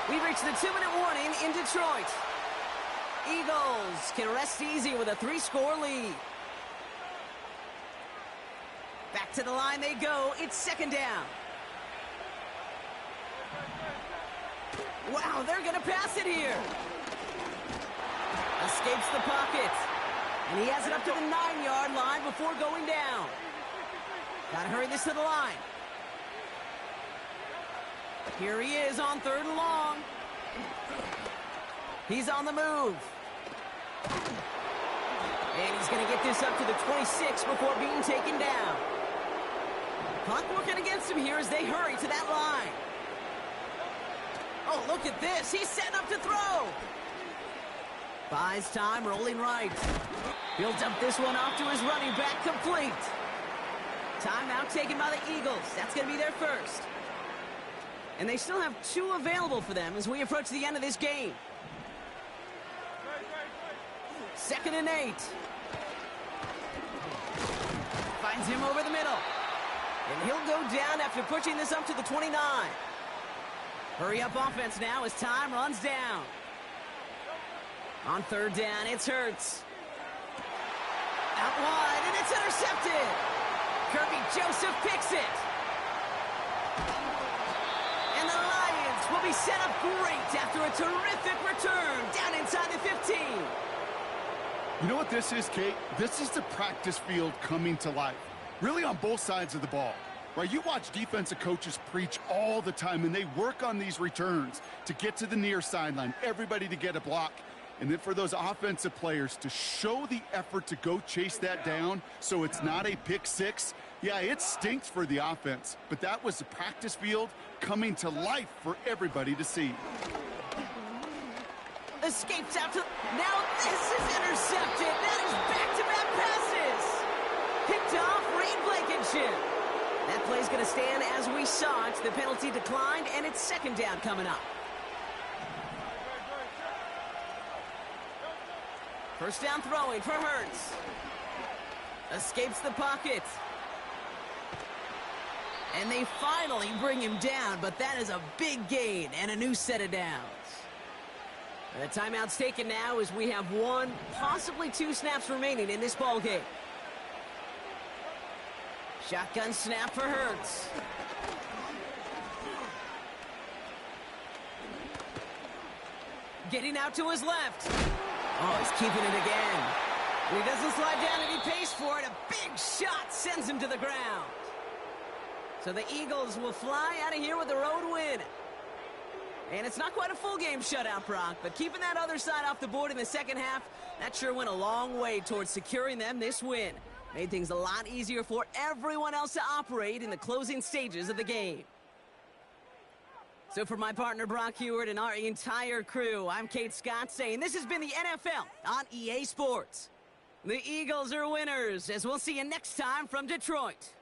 We've reached the 2-minute warning in Detroit. Eagles can rest easy with a 3-score lead. Back to the line they go. It's second down. Wow, they're going to pass it here. Escapes the pocket. And he has it up to the 9-yard line before going down. Gotta hurry this to the line. Here he is on third and long. He's on the move. And he's going to get this up to the 26 before being taken down. Clock working against him here as they hurry to that line. Oh, look at this. He's setting up to throw. Buys time, rolling right. He'll dump this one off to his running back, complete. Timeout taken by the Eagles. That's going to be their first. And they still have 2 available for them as we approach the end of this game. 2nd and 8. Finds him over the middle. And he'll go down after pushing this up to the 29. Hurry up offense now as time runs down. On third down, it's Hurts. Out wide, and it's intercepted. Kirby Joseph picks it. And the Lions will be set up great after a terrific return down inside the 15.
You know what this is, Kate? This is the practice field coming to life. Really on both sides of the ball. Right, you watch defensive coaches preach all the time, and they work on these returns to get to the near sideline, everybody to get a block. And then for those offensive players to show the effort to go chase that down so it's not a pick six. Yeah, it stinks for the offense, but that was the practice field coming to life for everybody to see.
Escapes out to... Now this is intercepted. That is back-to-back passes. Picked off Reed Blankenship. That play's going to stand as we saw it. The penalty declined, and it's second down coming up. First down throwing for Hurts. Escapes the pocket. And they finally bring him down, but that is a big gain and a new set of downs. The timeout's taken now as we have 1, possibly 2 snaps remaining in this ball game. Shotgun snap for Hurts. Getting out to his left. Oh, he's keeping it again. And he doesn't slide down and he pays for it. A big shot sends him to the ground. So the Eagles will fly out of here with a road win. And it's not quite a full game shutout, Brock, but keeping that other side off the board in the second half, that sure went a long way towards securing them this win. Made things a lot easier for everyone else to operate in the closing stages of the game. So for my partner Brock Huard and our entire crew, I'm Kate Scott saying this has been the NFL on EA Sports. The Eagles are winners, as we'll see you next time from Detroit.